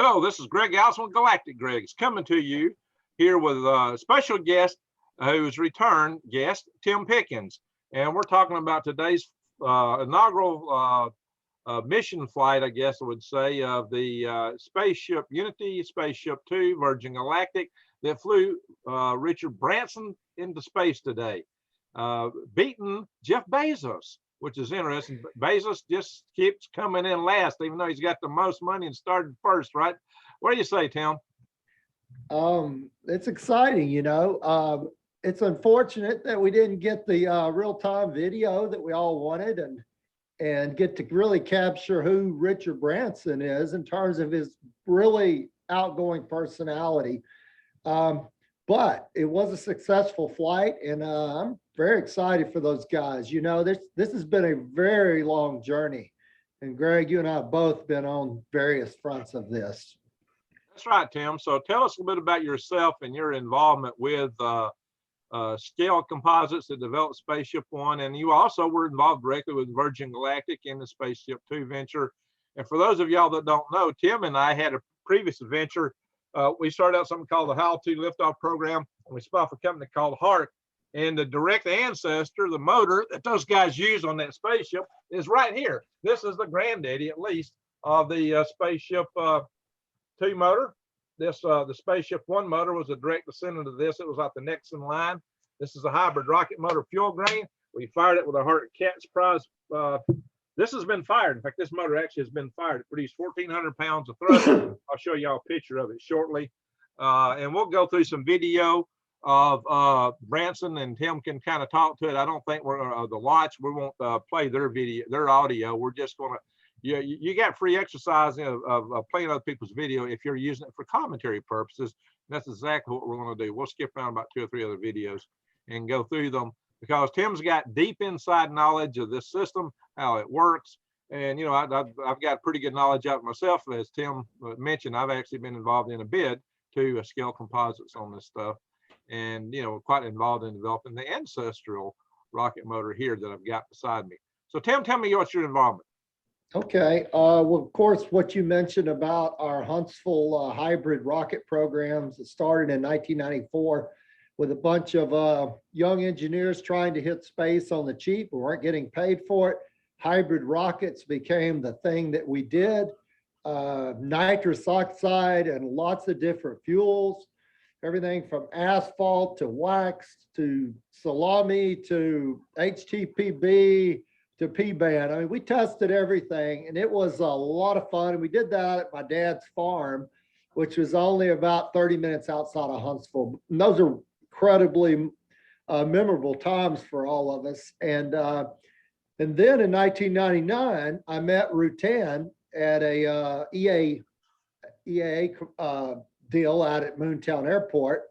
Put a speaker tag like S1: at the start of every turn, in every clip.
S1: Hello, this is Greg Allison with Galactic Greg's coming to you here with a special guest who's return guest, Tim Pickens. And we're talking about today's inaugural mission flight, I guess I would say, of the spaceship Unity, SpaceShipTwo, Virgin Galactic, that flew Richard Branson into space today, beating Jeff Bezos, which is interesting. Bezos just keeps coming in last, even though he's got the most money and started first, right? What do you say, Tim?
S2: It's exciting, you know. It's unfortunate that we didn't get the real-time video that we all wanted and get to really capture who Richard Branson is in terms of his really outgoing personality. But it was a successful flight, and I'm very excited for those guys. You know, this has been a very long journey. And Greg, you and I have both been on various fronts of this.
S1: That's right, Tim. So tell us a little bit about yourself and your involvement with Scaled Composites that developed SpaceShipOne, and you also were involved directly with Virgin Galactic in the SpaceShipTwo venture. And for those of y'all that don't know, Tim and I had a previous adventure. We started out something called the How-To Liftoff Program, and we spun off a company called Heart. And the direct ancestor, the motor that those guys use on that spaceship, is right here. This is the granddaddy, at least, of the SpaceShipTwo motor. This the SpaceShipOne motor was a direct descendant of this. It was like the next in line. This is a hybrid rocket motor fuel grain. We fired it with a Ansari X Prize. This has been fired. In fact, this motor actually has been fired. It produced 1,400 pounds of thrust. I'll show y'all a picture of it shortly. And we'll go through some video of Branson, and Tim can kind of talk to it. I don't think we're the launch. We won't play their video, their audio. We're just going to, you got free exercise of playing other people's video if you're using it for commentary purposes. And that's exactly what we're going to do. We'll skip around about 2 or 3 other videos and go through them, because Tim's got deep inside knowledge of this system, how it works. And, you know, I've got pretty good knowledge of it myself. As Tim mentioned, I've actually been involved in a bid to Scaled Composites on this stuff. And, you know, quite involved in developing the ancestral rocket motor here that I've got beside me. So Tim, tell me what's your involvement.
S2: Okay. Well, of course, what you mentioned about our Huntsville hybrid rocket programs, it started in 1994 with a bunch of young engineers trying to hit space on the cheap. We weren't getting paid for it. Hybrid rockets became the thing that we did. Nitrous oxide and lots of different fuels. Everything from asphalt to wax to salami to HTPB to P-band. I mean, we tested everything, and it was a lot of fun. And we did that at my dad's farm, which was only about 30 minutes outside of Huntsville. And those are incredibly memorable times for all of us. And then in 1999, I met Rutan at a EAA deal out at Moontown Airport,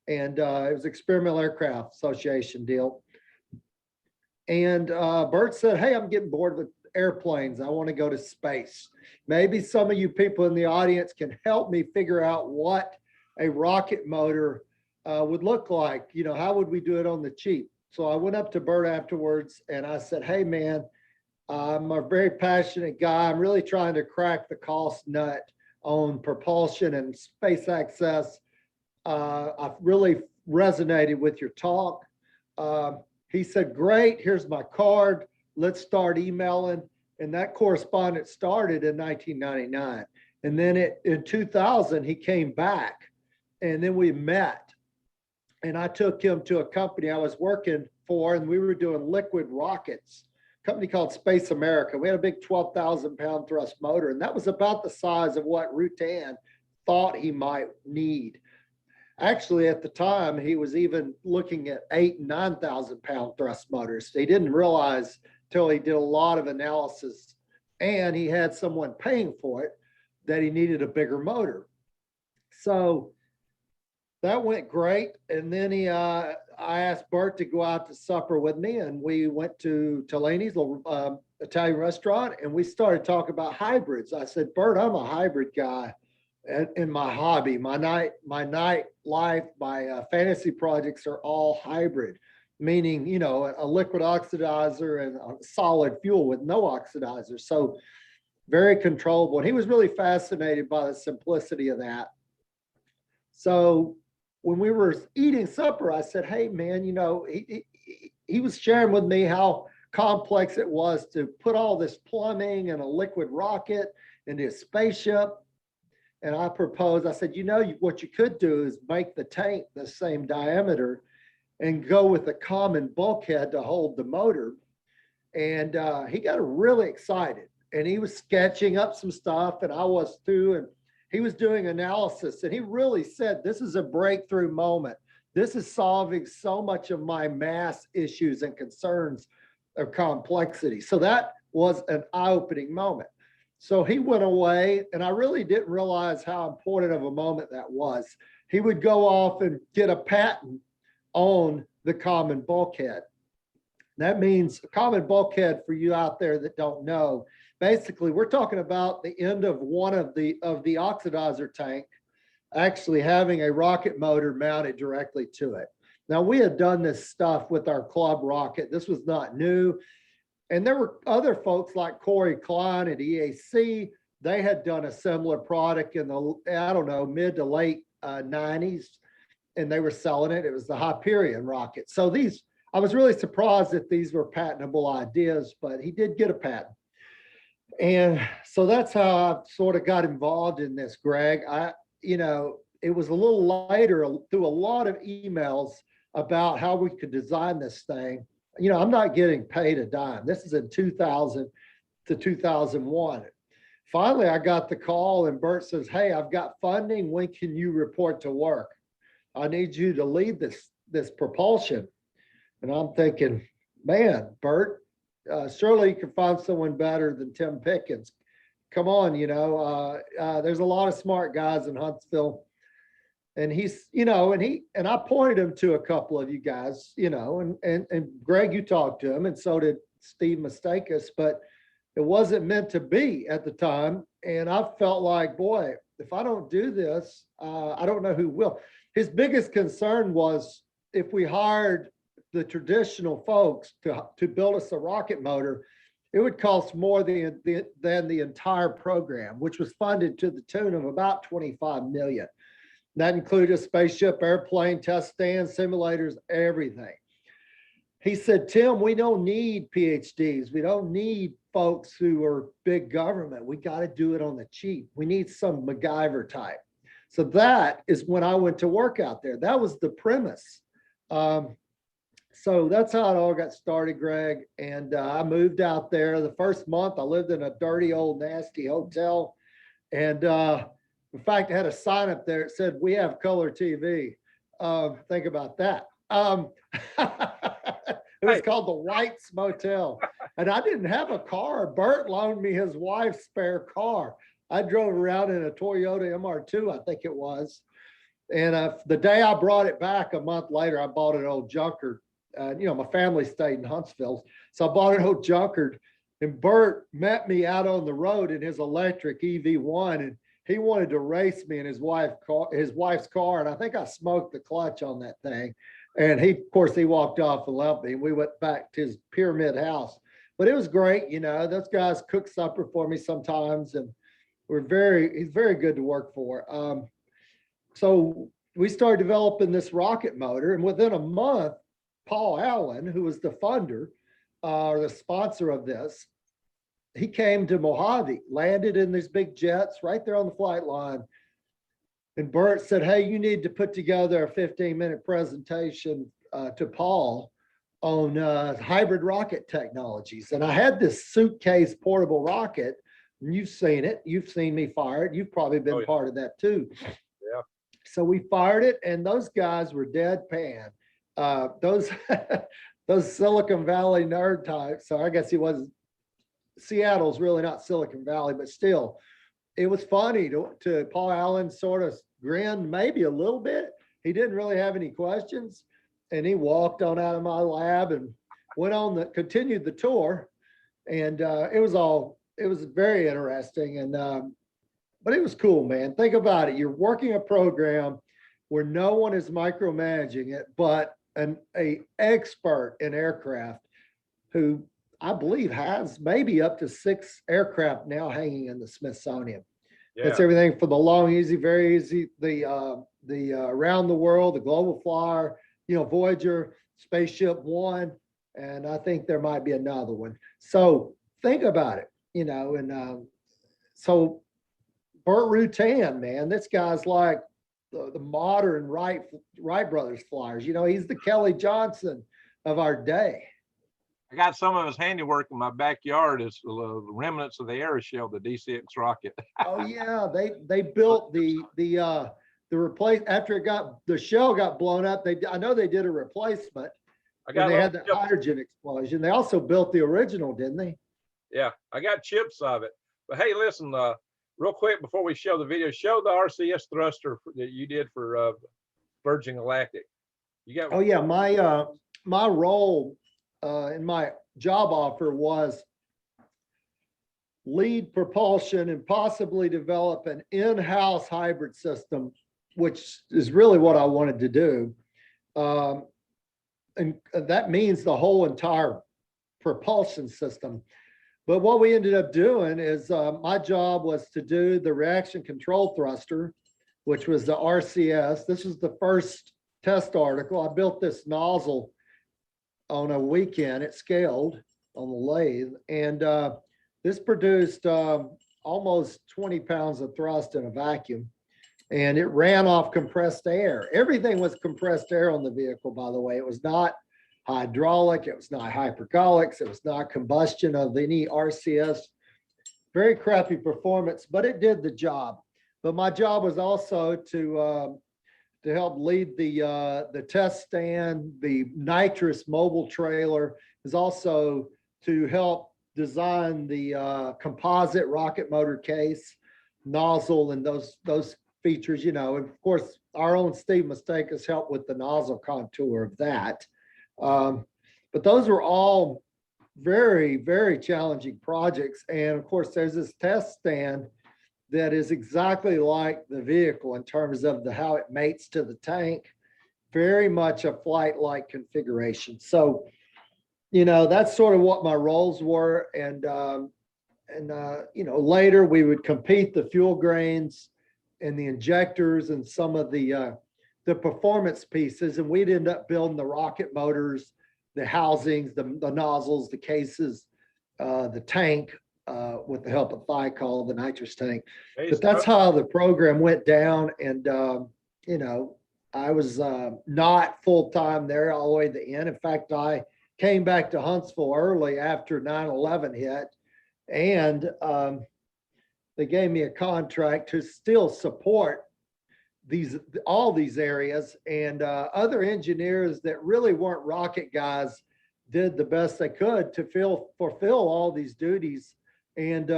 S2: and it was Experimental Aircraft Association deal. And Bert said, "Hey, I'm getting bored with airplanes. I want to go to space. Maybe some of you people in the audience can help me figure out what a rocket motor would look like. You know, how would we do it on the cheap?" So I went up to Bert afterwards and I said, "Hey, man, I'm a very passionate guy. I'm really trying to crack the cost nut on propulsion and space access. I've really resonated with your talk." He said, "Great, here's my card. Let's start emailing." And that correspondence started in 1999. And then in 2000, he came back, and then we met. And I took him to a company I was working for, and we were doing liquid rockets. Company called Space America. We had a big 12,000 pound thrust motor, and that was about the size of what Rutan thought he might need. Actually, at the time, he was even looking at 8,000 and 9,000 pound thrust motors. He didn't realize till he did a lot of analysis, and he had someone paying for it, that he needed a bigger motor. So that went great. And then I asked Bert to go out to supper with me, and we went to Tellini's little Italian restaurant, and we started talking about hybrids. I said, "Bert, I'm a hybrid guy in my hobby. My night life, my fantasy projects are all hybrid, meaning, you know, a liquid oxidizer and a solid fuel with no oxidizer." So very controllable. And he was really fascinated by the simplicity of that. So when we were eating supper, I said, hey, man, you know, he was sharing with me how complex it was to put all this plumbing and a liquid rocket into a spaceship. And I proposed, I said, you know, what you could do is make the tank the same diameter and go with a common bulkhead to hold the motor. And he got really excited, and he was sketching up some stuff, and I was too. And he was doing analysis, and he really said, this is a breakthrough moment. This is solving so much of my mass issues and concerns of complexity. So that was an eye-opening moment. So he went away, and I really didn't realize how important of a moment that was. He would go off and get a patent on the common bulkhead. That means a common bulkhead, for you out there that don't know, basically we're talking about the end of one of the oxidizer tank actually having a rocket motor mounted directly to it. Now, we had done this stuff with our club rocket. This was not new. And there were other folks like Corey Klein at EAC. They had done a similar product in the, I don't know, mid to late 90s, and they were selling it. It was the Hyperion rocket. So these, I was really surprised that these were patentable ideas, but he did get a patent. And so that's how I sort of got involved in this, Greg. You know, it was a little later through a lot of emails about how we could design this thing. You know, I'm not getting paid a dime. This is in 2000 to 2001. Finally, I got the call, and Bert says, hey, I've got funding. When can you report to work? I need you to lead this propulsion. And I'm thinking, man, Bert, surely you can find someone better than Tim Pickens. Come on, you know, there's a lot of smart guys in Huntsville. And he's, you know, and I pointed him to a couple of you guys, you know, and Greg, you talked to him, and so did Steve Mistakis, but it wasn't meant to be at the time. And I felt like, boy, if I don't do this, I don't know who will. His biggest concern was if we hired the traditional folks to build us a rocket motor, it would cost more than the entire program, which was funded to the tune of about 25 million. That included a spaceship, airplane, test stands, simulators, everything. He said, Tim, we don't need PhDs. We don't need folks who are big government. We got to do it on the cheap. We need some MacGyver type. So that is when I went to work out there. That was the premise. So that's how it all got started, Greg. And I moved out there. The first month I lived in a dirty old nasty hotel. And in fact, I had a sign up there that said, we have color TV. Think about that. It was called the White's Motel. And I didn't have a car. Bert loaned me his wife's spare car. I drove around in a Toyota MR2, I think it was. And the day I brought it back a month later, I bought an old junker. You know, my family stayed in Huntsville. So I bought an old junker. And Bert met me out on the road in his electric EV1. And he wanted to race me in his wife's car. And I think I smoked the clutch on that thing. And he, of course, he walked off and left me. And we went back to his pyramid house. But it was great. You know, those guys cook supper for me sometimes. And he's very good to work for. So we started developing this rocket motor. And within a month, Paul Allen, who was the funder or the sponsor of this, he came to Mojave, landed in these big jets right there on the flight line. And Bert said, hey, you need to put together a 15-minute presentation to Paul on hybrid rocket technologies. And I had this suitcase portable rocket, and you've seen it. You've seen me fire it. You've probably been part of that too.
S1: Yeah.
S2: So we fired it, and those guys were deadpan. Those Silicon Valley nerd types. So I guess he wasn't. Seattle's really not Silicon Valley, but still, it was funny to Paul Allen sort of grinned maybe a little bit. He didn't really have any questions, and he walked on out of my lab and went on continued the tour. And it was very interesting. And but it was cool, man. Think about it. You're working a program where no one is micromanaging it, but an expert in aircraft who I believe has maybe up to 6 aircraft now hanging in the Smithsonian.
S1: Yeah.
S2: It's everything from the long, easy, very easy, the around the world, the global flyer, Voyager, SpaceShipOne, and I think there might be another one. So think about it, and so Burt Rutan, man, this guy's like the modern Wright brothers flyers. He's the Kelly Johnson of our day.
S1: I got some of his handiwork in my backyard. It's the remnants of the Aeroshell, the DC-X rocket.
S2: Oh yeah, they built the replace after the shell got blown up. I know they did a replacement. They had the hydrogen explosion. They also built the original, didn't they?
S1: Yeah, I got chips of it. But hey, listen, real quick before we show the video, show the RCS thruster that you did for Virgin Galactic. You got?
S2: Oh yeah, my role in my job offer was lead propulsion and possibly develop an in-house hybrid system, which is really what I wanted to do. And that means the whole entire propulsion system. But what we ended up doing is my job was to do the reaction control thruster, which was the RCS. This was the first test article. I built this nozzle on a weekend at Scaled on the lathe. And this produced almost 20 pounds of thrust in a vacuum. And it ran off compressed air. Everything was compressed air on the vehicle, by the way. It was not hydraulic. It was not hypergolics. It was not combustion of any RCS. Very crappy performance, but it did the job. But my job was also to help lead the test stand. The nitrous mobile trailer is also to help design the composite rocket motor case, nozzle, and those features, and of course, our own Steve Mistake has helped with the nozzle contour of that. But those were all very, very challenging projects. And of course, there's this test stand that is exactly like the vehicle in terms of how it mates to the tank, very much a flight-like configuration. So, that's sort of what my roles were. And later we would compete the fuel grains and the injectors and some of the performance pieces. And we'd end up building the rocket motors, the housings, the nozzles, the cases, the tank, with the help of Thiokol, the nitrous tank. But that's how the program went down. And, I was not full-time there all the way to the end. In fact, I came back to Huntsville early after 9/11 hit. And they gave me a contract to still support all these areas, and other engineers that really weren't rocket guys did the best they could to fulfill all these duties. And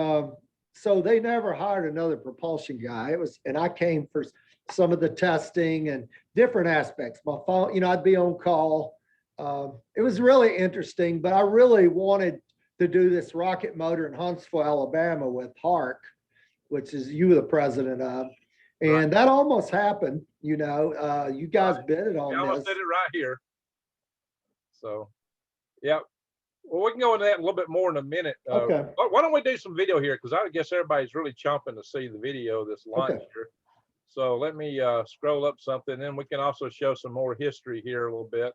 S2: so they never hired another propulsion guy. And I came for some of the testing and different aspects. My phone, I'd be on call. It was really interesting, but I really wanted to do this rocket motor in Huntsville, Alabama with Hark, which is you the president of. And that almost happened, you guys bidded on this. I almost
S1: did it right here. So, yeah. Well, we can go into that a little bit more in a minute.
S2: Okay.
S1: Why don't we do some video here? Because I guess everybody's really chomping to see the video of this launch here. So let me scroll up something, and then we can also show some more history here a little bit.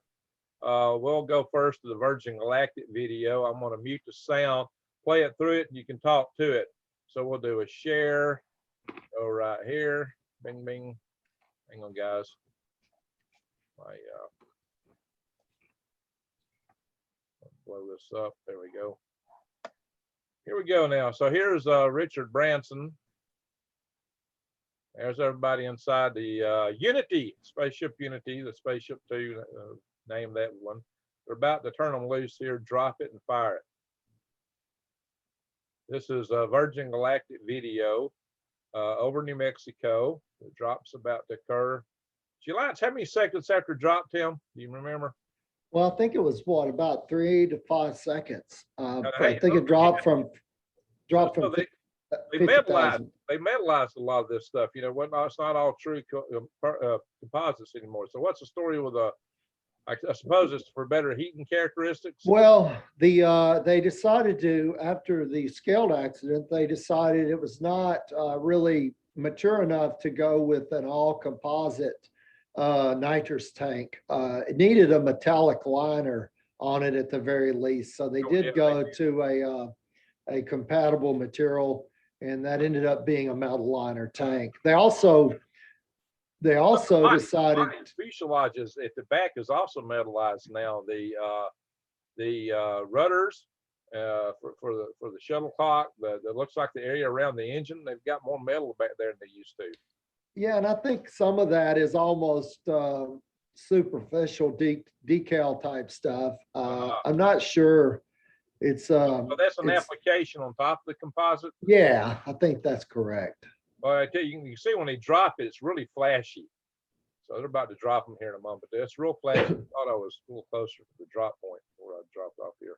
S1: We'll go first to the Virgin Galactic video. I'm going to mute the sound, play it through it, and you can talk to it. So we'll do a share. Go right here. Bing, bing. Hang on, guys. Blow this up. There we go. Here we go now. So here's Richard Branson. There's everybody inside the Unity, Spaceship Unity, the SpaceShipTwo, name that one. They're about to turn them loose here, drop it and fire it. This is a Virgin Galactic video over New Mexico. The drop's about to occur. July, how many seconds after drop, Tim? Do you remember?
S2: Well, I think it was about 3 to 5 seconds.
S1: I
S2: think it dropped from.
S1: They metallized a lot of this stuff. It's not all true composites anymore. So what's the story with I suppose it's for better heating characteristics.
S2: Well, they decided to, after the Scaled accident, they decided it was not really mature enough to go with an all composite nitrous tank. It needed a metallic liner on it at the very least. So they did go to a compatible material, and that ended up being a metal liner tank. They also decided
S1: fuselages at the back is also metallized now. The rudders for the shuttlecock, that looks like the area around the engine, they've got more metal back there than they used to.
S2: Yeah, and I think some of that is almost superficial decal type stuff. I'm not sure. It's
S1: so that's an application on top of the composite.
S2: Yeah, I think that's correct.
S1: Well, I tell you, you can see when they drop it, it's really flashy. So they're about to drop them here in a moment. That's real flashy. I thought I was a little closer to the drop point where I dropped off here.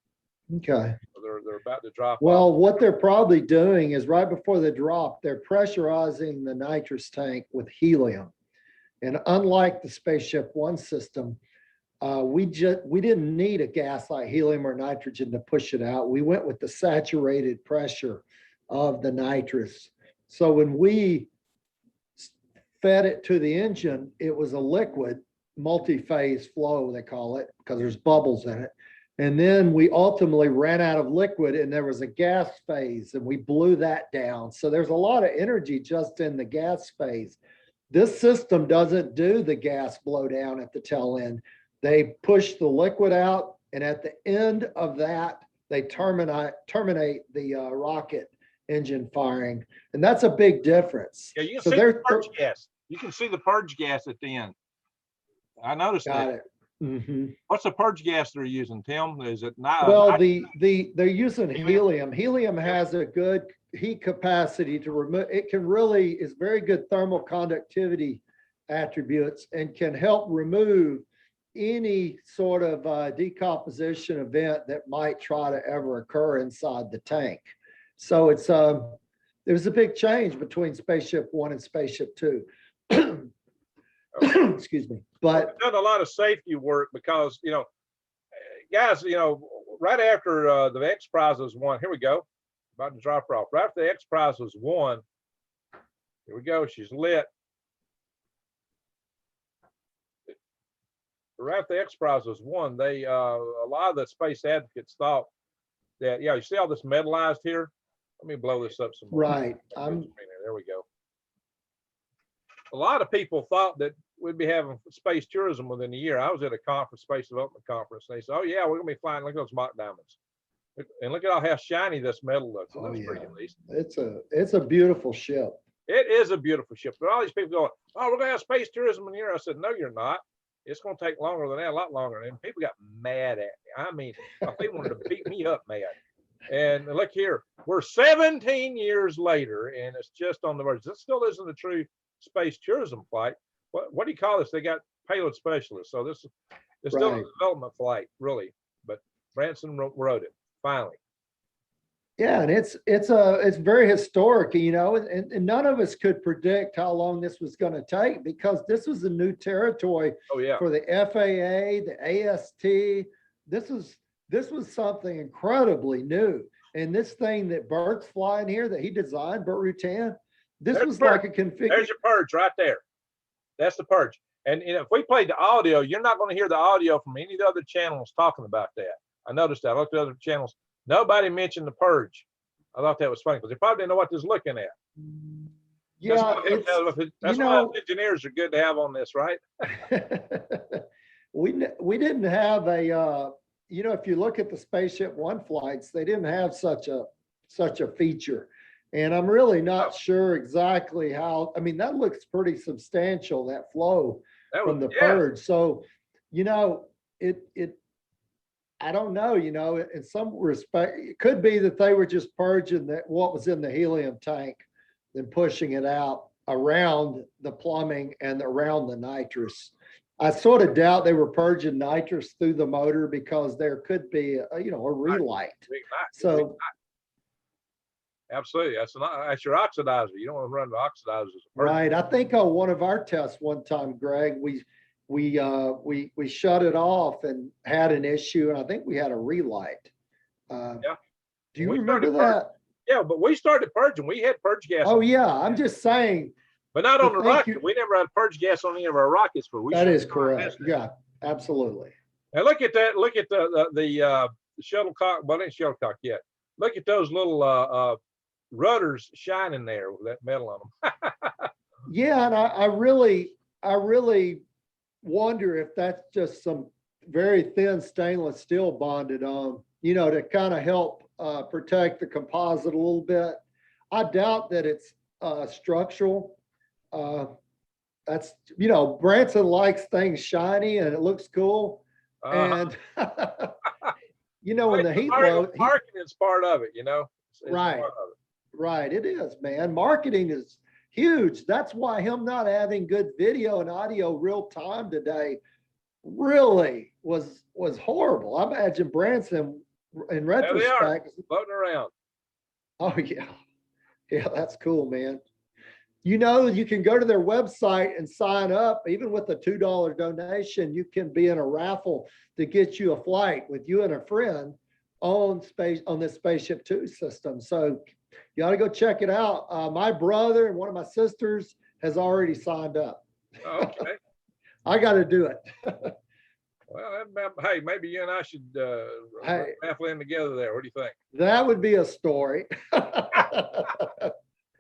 S2: Okay.
S1: So they're about to drop.
S2: Well, what they're probably doing is right before they drop, they're pressurizing the nitrous tank with helium. And unlike the SpaceShipOne system, we didn't need a gas like helium or nitrogen to push it out. We went with the saturated pressure of the nitrous. So when we fed it to the engine, it was a liquid multi-phase flow, they call it, because there's bubbles in it. And then we ultimately ran out of liquid and there was a gas phase and we blew that down. So there's a lot of energy just in the gas phase. This system doesn't do the gas blowdown at the tail end. They push the liquid out, and at the end of that, they terminate the rocket engine firing, and that's a big difference.
S1: Yeah, you can see the purge gas. You can see the purge gas at the end. I noticed that.
S2: Mm-hmm.
S1: What's the purge gas they're using, Tim? Is it not?
S2: Well, they're using helium. Helium has a good heat capacity to remove. It can really is very good thermal conductivity attributes and can help remove any sort of decomposition event that might try to ever occur inside the tank. So it's there's a big change between SpaceShipOne and SpaceShipTwo. Excuse me. But
S1: we've done a lot of safety work because, you know, guys, you know, right after the X Prize was won, here we go, about to drop her off. Right after the X Prize was won, here we go, she's lit. Right after the X Prize was won, they a lot of the space advocates thought that, yeah, you see all this metallized here? Let me blow this up some more.
S2: Right.
S1: There we go. A lot of people thought that we'd be having space tourism within a year. I was at a conference, space development conference, and they said, "Oh yeah, we're gonna be flying. Look at those mock diamonds, and look at how shiny this metal looks."
S2: Oh, yeah.
S1: Pretty, at least.
S2: It's a beautiful ship.
S1: It is a beautiful ship. But all these people going, "Oh, we're gonna have space tourism in here." I said, "No, you're not. It's gonna take longer than that, a lot longer." And people got mad at me. I mean, they wanted to beat me up mad. And look here, we're 17 years later, and it's just on the verge. This still isn't a true space tourism flight. What do you call this? They got payload specialists. So this is still a development flight, really. But Branson wrote it finally.
S2: Yeah, and it's very historic, you know, and none of us could predict how long this was going to take because this was a new territory for the FAA, the AST. This was something incredibly new. And this thing that Bert's flying here that he designed, Bert Rutan, this was like a configuration.
S1: There's your purge right there. That's the purge. And you know, if we played the audio, you're not going to hear the audio from any of the other channels talking about that. I noticed that. I looked at other channels. Nobody mentioned the purge. I thought that was funny because they probably didn't know what they was looking at.
S2: Yeah,
S1: that's why engineers are good to have on this, right?
S2: we didn't have a you know, if you look at the SpaceShipOne flights, they didn't have such a feature. And I'm really not sure exactly how. I mean, that looks pretty substantial, that flow from the purge. So, you know, I don't know, you know, in some respect, it could be that they were just purging what was in the helium tank and pushing it out around the plumbing and around the nitrous. I sort of doubt they were purging nitrous through the motor because there could be, a relight. So.
S1: Absolutely, that's your oxidizer. You don't want to run the oxidizers.
S2: Right. I think on one of our tests one time, Greg, we shut it off and had an issue, and I think we had a relight.
S1: Yeah.
S2: Do you
S1: We
S2: remember
S1: started
S2: that?
S1: Yeah, but we started purging. We had purge gas.
S2: Oh yeah, I'm just saying.
S1: But not on the
S2: Thank
S1: rocket.
S2: you.
S1: We never had purge gas on any of our rockets, but we
S2: That
S1: should
S2: is
S1: start
S2: correct.
S1: this.
S2: Yeah, absolutely.
S1: And look at that. Look at the shuttlecock. Well, it ain't shuttlecock yet. Look at those little rudders shining there with that metal on them.
S2: Yeah, and I really wonder if that's just some very thin stainless steel bonded on, you know, to kind of help protect the composite a little bit. I doubt that it's structural. That's, you know, Branson likes things shiny and it looks cool. And you know, when the heat blows,
S1: marketing is part of it, you know. It's
S2: right,
S1: part of it.
S2: right, it is, man. Marketing is huge. That's why him not having good video and audio real time today really was horrible. I imagine Branson, in retrospect,
S1: floating around.
S2: Oh yeah, yeah, that's cool, man. You know, you can go to their website and sign up. Even with a $2 donation, you can be in a raffle to get you a flight with you and a friend on this SpaceShipTwo system. So you ought to go check it out. My brother and one of my sisters has already signed up.
S1: Okay.
S2: I got to do it.
S1: Well, hey, maybe you and I should raffle in together there. What do you think?
S2: That would be a story.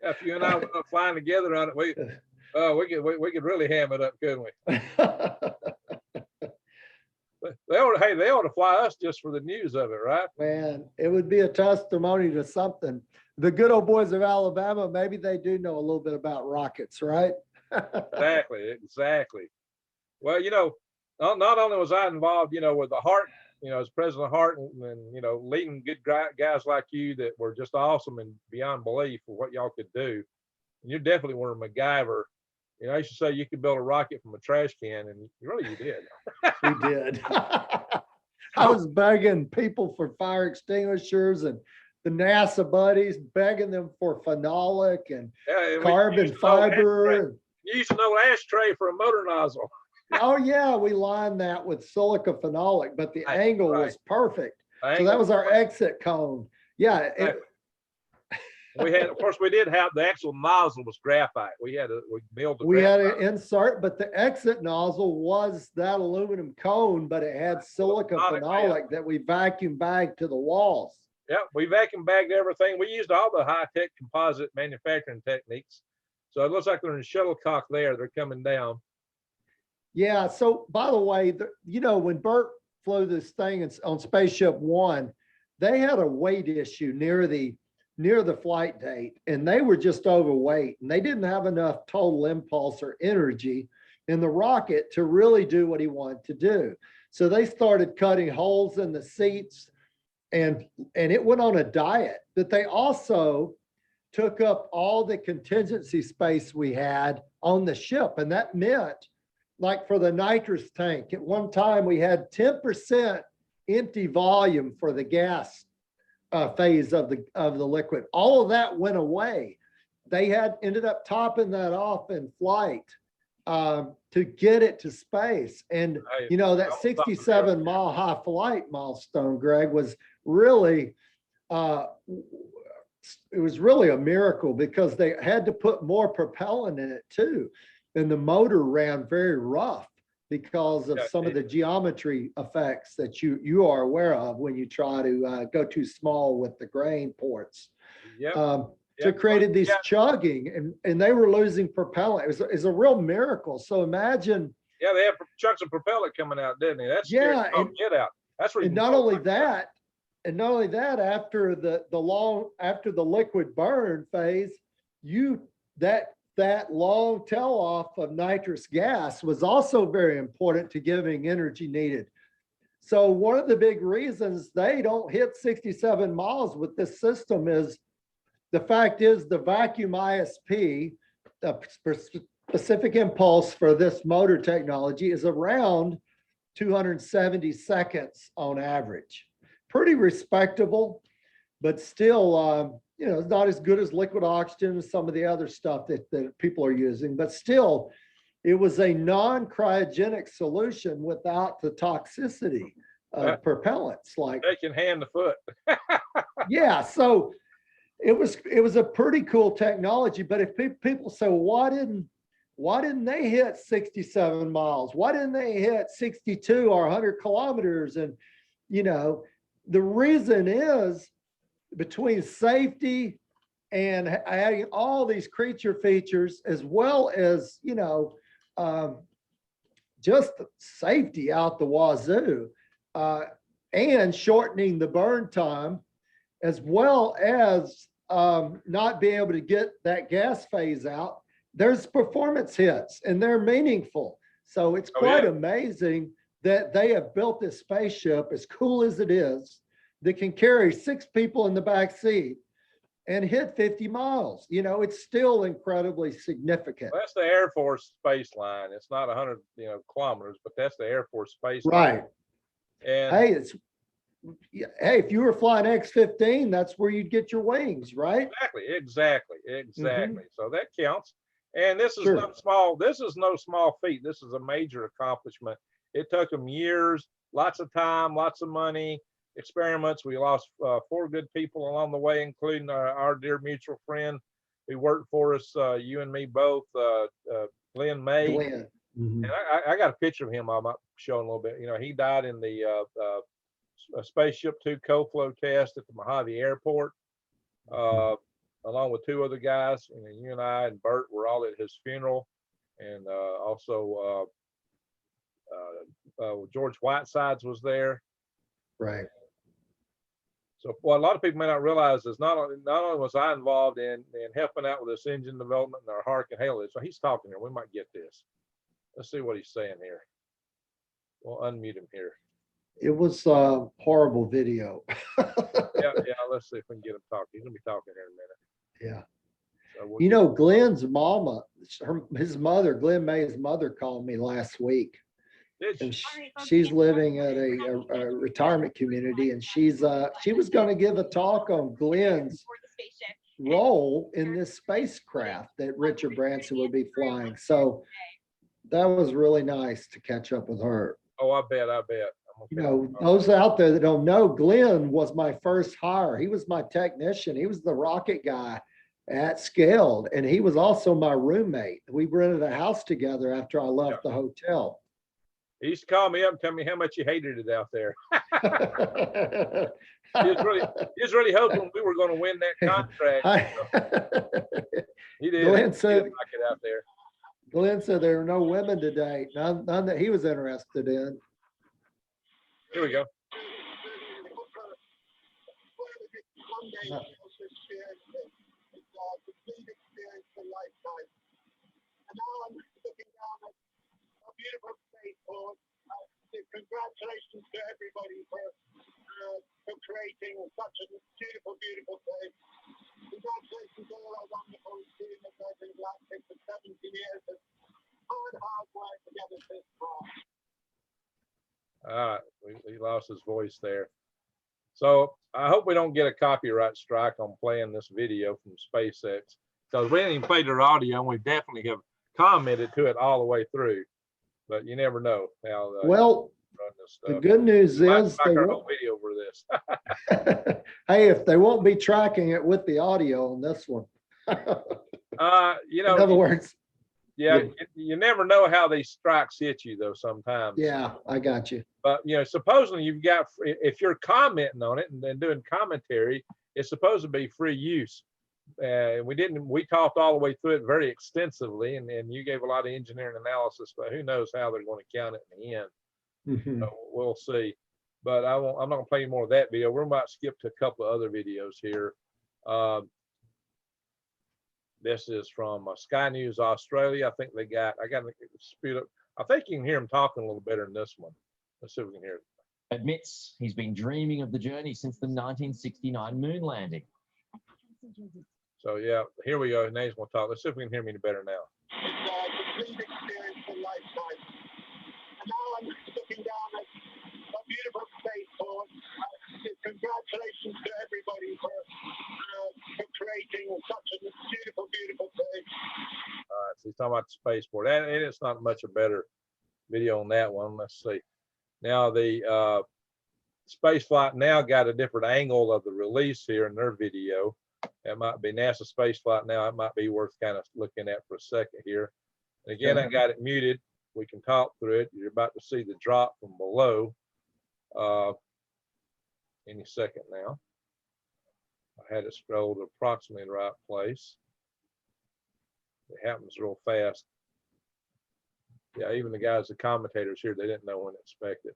S1: If you and I were flying together on it, we could really ham it up, couldn't we? They ought to fly us just for the news of it, right?
S2: Man, it would be a testimony to something. The good old boys of Alabama, maybe they do know a little bit about rockets, right?
S1: Exactly. Well, you know, not only was I involved, you know, with the Hart, you know, as president of Hart, and you know, leading good guys like you that were just awesome and beyond belief for what y'all could do. And you definitely were a MacGyver. You know, I used to say you could build a rocket from a trash can, and you did.
S2: We did. I was begging people for fire extinguishers and the NASA buddies, begging them for phenolic and carbon fiber.
S1: You used an old ashtray for a motor nozzle.
S2: Oh yeah, we lined that with silica phenolic, but the angle was perfect. So that was our exit cone. Yeah.
S1: We had, of course, we did have the actual nozzle was graphite. We milled the
S2: we had an insert, but the exit nozzle was that aluminum cone, but it had silica phenolic that we vacuum bagged to the walls.
S1: Yeah, we vacuum bagged everything. We used all the high-tech composite manufacturing techniques. So it looks like they're in shuttlecock there. They're coming down.
S2: Yeah. So by the way, you know, when Bert flew this thing on SpaceShipOne, they had a weight issue near the flight date, and they were just overweight, and they didn't have enough total impulse or energy in the rocket to really do what he wanted to do. So they started cutting holes in the seats, and it went on a diet. But they also took up all the contingency space we had on the ship, and that meant, like for the nitrous tank, at one time we had 10% empty volume for the gas phase of the liquid. All of that went away. They ended up topping that off in flight to get it to space. And you know, that 67-mile high flight milestone, Greg, was really it was really a miracle, because they had to put more propellant in it too, and the motor ran very rough because of some of the geometry effects that you are aware of when you try to go too small with the grain ports. So it created these chugging, and they were losing propellant. It was a real miracle. So imagine.
S1: Yeah, they have chunks of propellant coming out, didn't they? That's
S2: get
S1: out. That's
S2: and not only that, after the liquid burn phase, that long tail off of nitrous gas was also very important to giving energy needed. So one of the big reasons they don't hit 67 miles with this system is the fact is the vacuum ISP, the specific impulse for this motor technology, is around 270 seconds on average. Pretty respectable, but still, you know, it's not as good as liquid oxygen and some of the other stuff that people are using, but still it was a non-cryogenic solution without the toxicity of propellants. Like
S1: they can hand the foot.
S2: yeah, so it was a pretty cool technology. But if people say, well, why didn't they hit 67 miles? Why didn't they hit 62 or 100 kilometers? And you know, the reason is between safety and adding all these creature features, as well as, you know, just safety out the wazoo, and shortening the burn time, as well as not being able to get that gas phase out. There's performance hits and they're meaningful. So it's quite amazing that they have built this spaceship, as cool as it is, that can carry 6 people in the back seat and hit 50 miles. You know, it's still incredibly significant.
S1: Well, that's the Air Force space line. It's not 100, you know, kilometers, but that's the Air Force space line.
S2: Right.
S1: And
S2: hey, if you were flying X-15, that's where you'd get your wings, right?
S1: Exactly. So that counts. And this is no small, this is no small feat. This is a major accomplishment. It took them years, lots of time, lots of money, experiments. We lost 4 good people along the way, including our dear mutual friend who worked for us, you and me both, Glenn May.
S2: Glenn.
S1: And I got a picture of him I might show in a little bit. You know, he died in the SpaceShipTwo co-flow test at the Mojave Airport, along with 2 other guys. And you and I and Bert were all at his funeral, and also George Whitesides was there.
S2: Right.
S1: So what a lot of people may not realize is not only was I involved in helping out with this engine development and our Hark and Halo. So he's talking here. We might get this. Let's see what he's saying here. We'll unmute him here.
S2: It was a horrible video.
S1: yeah. Let's see if we can get him talking. He's gonna be talking here in a minute.
S2: Yeah.
S1: So
S2: You know, Glenn's mama, his mother, Glenn May's mother, called me last week. And she's living at a retirement community, and she was going to give a talk on Glenn's role in this spacecraft that Richard Branson would be flying. So that was really nice to catch up with her.
S1: Oh, I bet.
S2: You know, those out there that don't know, Glenn was my first hire. He was my technician. He was the rocket guy at Scaled, and he was also my roommate. We rented a house together after I left the hotel.
S1: He used to call me up and tell me how much he hated it out there. he was really hoping we were going to win that contract. He did.
S2: Glenn said,
S1: like it out there.
S2: Glenn said there were no women to date, none that he was interested in.
S1: Here we go.
S3: Beautiful spaceport. Congratulations to everybody for creating such a beautiful place. Congratulations to all our wonderful team of Virgin Galactic for 70 years of hard work to get us this far.
S1: All right, we lost his voice there. So I hope we don't get a copyright strike on playing this video from SpaceX, because we didn't even play their audio, and we definitely have commented to it all the way through. But you never know how.
S2: Well,
S1: run this stuff.
S2: The good news is
S1: they won't video over this.
S2: Hey, if they won't be tracking it with the audio on this one.
S1: You know,
S2: in other words,
S1: you never know how these strikes hit you though sometimes.
S2: Yeah, I got you.
S1: But you know, supposedly you've got, if you're commenting on it and then doing commentary, it's supposed to be free use. We talked all the way through it very extensively, and you gave a lot of engineering analysis, but who knows how they're going to count it in the end. So we'll see. But I'm not going to play any more of that video. We're about to skip to a couple of other videos here. This is from Sky News Australia. I think I got to speed up. I think you can hear him talking a little better in this one. Let's see if we can hear it.
S4: Admits he's been dreaming of the journey since the 1969 moon landing.
S1: So yeah, here we go. Nate's gonna talk. Let's see if we can hear me better now.
S3: It's a complete experience for a lifetime. And now I'm looking down at a beautiful spaceport. Congratulations to everybody for creating such a beautiful place.
S1: All right, so he's talking about the spaceport. And it's not much a better video on that one. Let's see. Now the space flight now got a different angle of the release here in their video. That might be NASA space flight now. It might be worth kind of looking at for a second here. And again, I got it muted. We can talk through it. You're about to see the drop from below any second now. I had it scrolled to approximately the right place. It happens real fast. Yeah, even the guys, the commentators here, they didn't know when to expect it.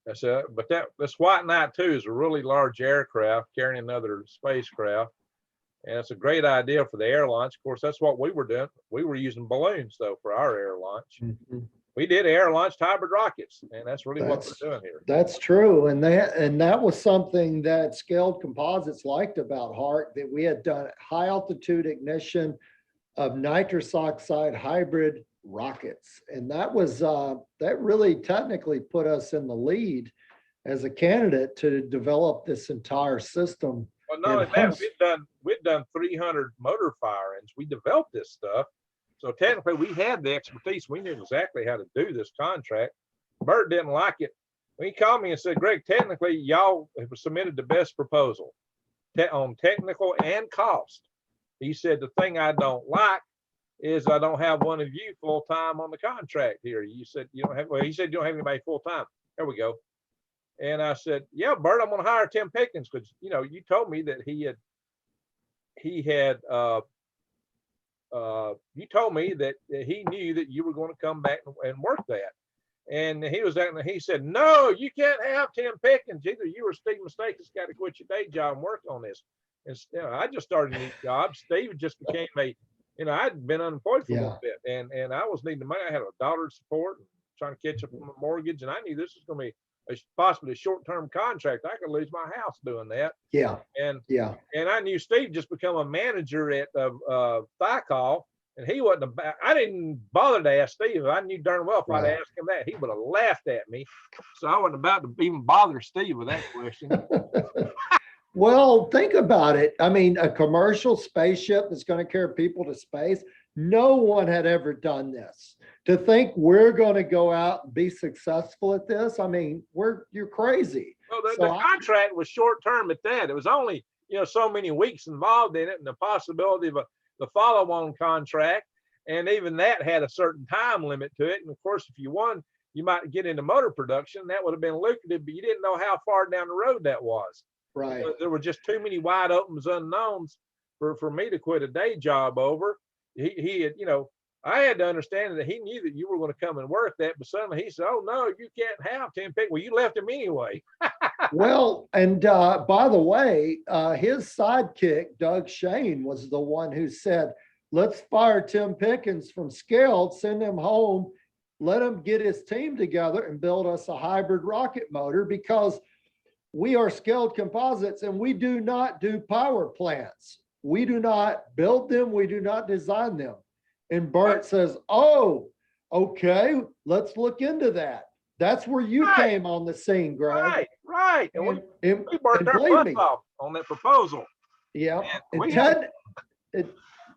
S1: That's it. But this White Knight 2 is a really large aircraft carrying another spacecraft. And it's a great idea for the air launch. Of course, that's what we were doing. We were using balloons, though, for our air launch. We did air launched hybrid rockets, and that's really what we're doing here.
S2: That's true. And that was something that Scaled Composites liked about Hart, that we had done high altitude ignition of nitrous oxide hybrid rockets. And that was that really technically put us in the lead as a candidate to develop this entire system.
S1: Well, not only that, we've done 300 motor firings. We developed this stuff. So technically we had the expertise. We knew exactly how to do this contract. Bert didn't like it. When he called me and said, Greg, technically y'all have submitted the best proposal on technical and cost. He said, the thing I don't like is I don't have one of you full time on the contract here. You said you don't have, well, he said you don't have anybody full time. There we go. And I said, yeah, Bert, I'm going to hire Tim Pickens because, you know, you told me that you told me that he knew that you were going to come back and work that. And he said, no, you can't have Tim Pickens. Either you or Steve Mistake has got to quit your day job and work on this. And you know, I just started a new job. Steve just became I'd been unemployed for a little bit, and I was needing the money. I had a daughter's support and trying to catch up on the mortgage, and I knew this was going to be possibly a short-term contract. I could lose my house doing that. And I knew Steve just become a manager at Thicol, and he wasn't about. I didn't bother to ask Steve. I knew darn well if I'd asked him that, he would have laughed at me. So I wasn't about to even bother Steve with that question.
S2: Well, think about it. I mean, a commercial spaceship that's going to carry people to space, no one had ever done this. To think we're going to go out and be successful at this, I mean, you're crazy.
S1: Well, the contract was short term at that. It was only, so many weeks involved in it, and the possibility of the follow-on contract. And even that had a certain time limit to it. And of course, if you won, you might get into motor production. That would have been lucrative, but you didn't know how far down the road that was.
S2: Right.
S1: There were just too many wide opens unknowns for me to quit a day job over. He had, I had to understand that he knew that you were going to come and work that, but suddenly he said, oh no, you can't have Tim Pickens. Well, you left him anyway.
S2: Well, and by the way, his sidekick, Doug Shane, was the one who said, let's fire Tim Pickens from Scaled, send him home, let him get his team together and build us a hybrid rocket motor, because we are Scaled Composites and we do not do power plants. We do not build them. We do not design them. And Bert says, oh, okay, let's look into that. That's where you came on the scene, Greg.
S1: Right. And we worked our butts off on that proposal.
S2: Yeah. And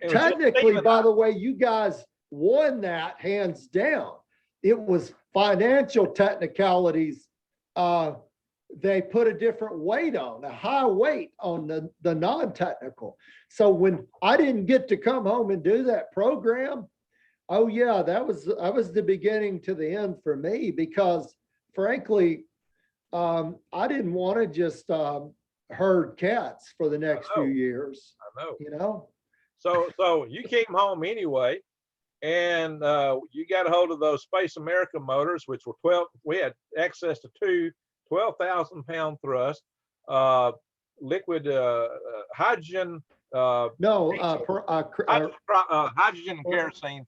S2: technically, by the way, you guys won that hands down. It was financial technicalities. They put a different weight on, a high weight on the non-technical. So when I didn't get to come home and do that program, oh yeah, that was the beginning to the end for me, because frankly, I didn't want to just herd cats for the next few years.
S1: I know. So you came home anyway, and you got a hold of those Space America motors, which were 12. We had access to two 12,000-pound thrust, liquid hydrogen. Hydrogen and kerosene.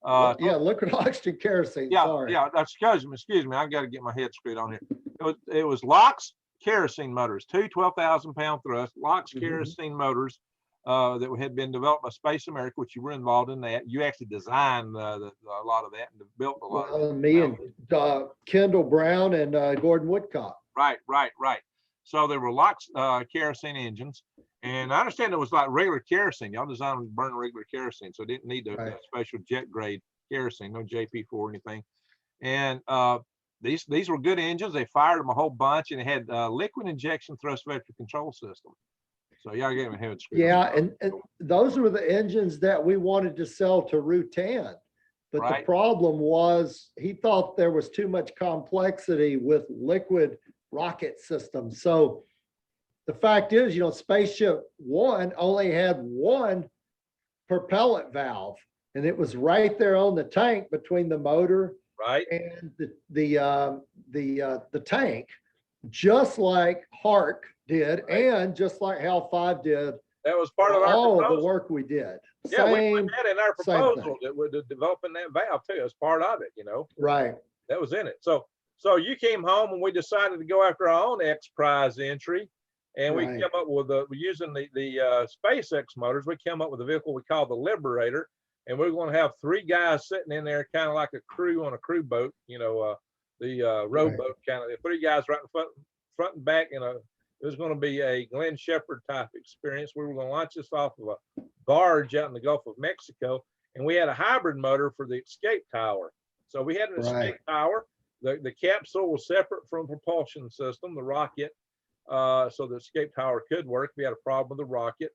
S2: Liquid oxygen kerosene.
S1: Excuse me. I got to get my head screwed on here. It was LOX kerosene motors, two 12,000-pound thrust LOX kerosene motors that had been developed by Space America, which you were involved in that. You actually designed a lot of that and built a lot of that.
S2: Me and Kendall Brown and Gordon Woodcock.
S1: Right. So there were LOX kerosene engines, And I understand it was like regular kerosene. Y'all designed to burn regular kerosene, so it didn't need a special jet grade kerosene, no JP4 or anything. And these were good engines. They fired them a whole bunch, and it had liquid injection thrust vector control system. So y'all gave me a head screw.
S2: Yeah, and those were the engines that we wanted to sell to Rutan. But the problem was he thought there was too much complexity with liquid rocket systems. So the fact is, SpaceShipOne only had one propellant valve, and it was right there on the tank between the motor and the tank, just like Hark did, and just like HAL 5 did.
S1: That was part of
S2: all of the work we did.
S1: Yeah, we put that in our proposal that we're developing that valve too. As part of it,
S2: Right.
S1: That was in it. So you came home and we decided to go after our own X Prize entry, and we came up with using the SpaceX motors. We came up with a vehicle we call the Liberator, and we're going to have 3 guys sitting in there, kind of like a crew on a crew boat. The rowboat kind of 3 guys right in front and back. It was going to be a Glenn Shepard type experience. We were going to launch this off of a barge out in the Gulf of Mexico, and we had a hybrid motor for the escape tower. So we had an escape tower. The capsule was separate from the propulsion system, the rocket, so the escape tower could work. We had a problem with the rocket,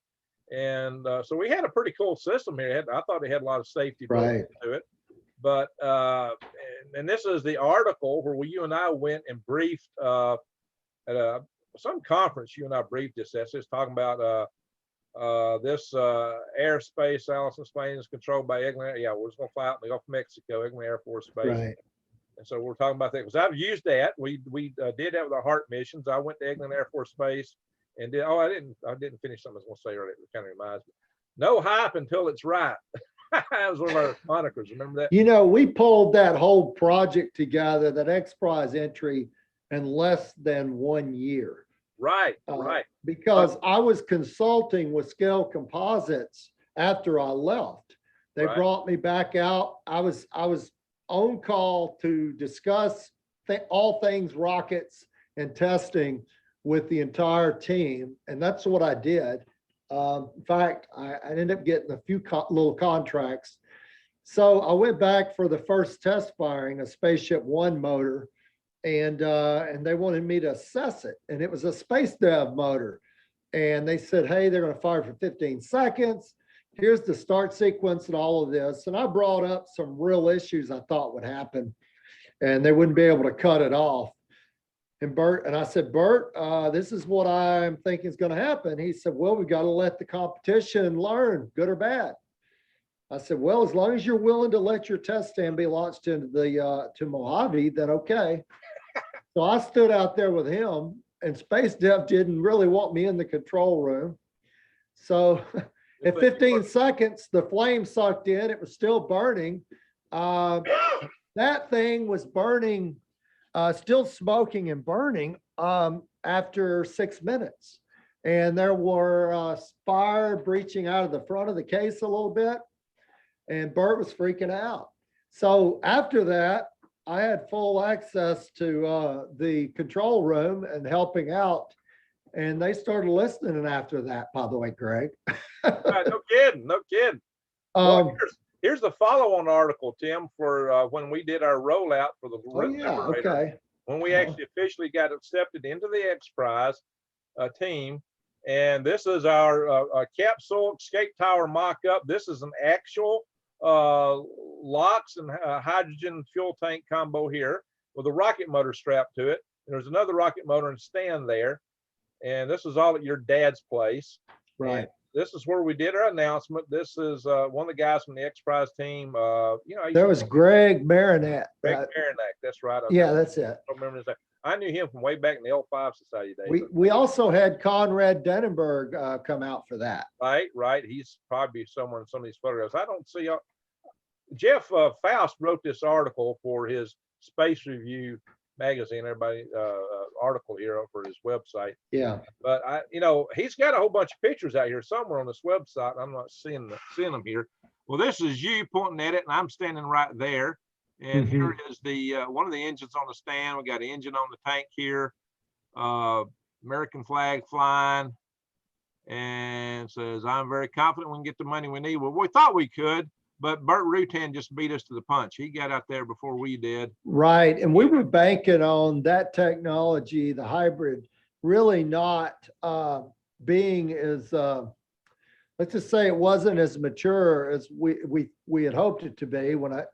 S1: and so we had a pretty cool system here. I thought it had a lot of safety built into it. But and this is the article where you and I went and briefed at some conference. You and I briefed this. That's just talking about this airspace. Allison Spain is controlled by Eglin. Yeah, we're just going to fly out in the Gulf of Mexico, Eglin Air Force Base. And so we're talking about that because I've used that. We did that with our HART missions. I went to Eglin Air Force Base and did. Oh, I didn't finish something I was going to say earlier. It kind of reminds me. No hype until it's right. That was one of our monikers. Remember that?
S2: We pulled that whole project together, that X Prize entry, in less than 1 year.
S1: Right.
S2: Because I was consulting with Scaled Composites after I left. They brought me back out. I was on call to discuss all things rockets and testing with the entire team, and that's what I did. In fact, I ended up getting a few little contracts. So I went back for the first test firing, a SpaceShipOne motor, and they wanted me to assess it. And it was a space dev motor. And they said, hey, they're going to fire for 15 seconds. Here's the start sequence and all of this. And I brought up some real issues I thought would happen, and they wouldn't be able to cut it off. And I said, Bert, this is what I'm thinking is going to happen. He said, well, we got to let the competition learn, good or bad. I said, well, as long as you're willing to let your test stand be launched into the to Mojave, then okay. So I stood out there with him, and Space Dev didn't really want me in the control room. So at 15 seconds, the flame sucked in. It was still burning. That thing was burning, still smoking and burning after 6 minutes. And there were fire breaching out of the front of the case a little bit. And Bert was freaking out. So after that, I had full access to the control room and helping out. And they started listening after that, by the way, Greg.
S1: No kidding. Well, here's the follow-on article, Tim, for when we did our rollout for the Liberator. When we actually officially got accepted into the X Prize team. And this is our capsule escape tower mock-up. This is an actual LOX and hydrogen fuel tank combo here with a rocket motor strapped to it. And there's another rocket motor and stand there. And this is all at your dad's place.
S2: Right.
S1: And this is where we did our announcement. This is one of the guys from the X Prize team.
S2: There was Greg Marinette.
S1: Greg Marinette, that's right.
S2: Yeah, that's it.
S1: I don't remember his name. I knew him from way back in the L5 Society days.
S2: We also had Conrad Denenberg come out for that.
S1: Right. He's probably somewhere in some of these photographs. I don't see. Jeff Faust wrote this article for his Space Review magazine. Everybody article here for his website.
S2: Yeah.
S1: But he's got a whole bunch of pictures out here somewhere on this website. I'm not seeing them here. Well, this is you pointing at it, and I'm standing right there. And here is the one of the engines on the stand. We got an engine on the tank here, American flag flying, and says, I'm very confident we can get the money we need. Well, we thought we could, but Bert Rutan just beat us to the punch. He got out there before we did.
S2: Right. And we were banking on that technology, the hybrid, really not being as, let's just say it wasn't as mature as we had hoped it to be when I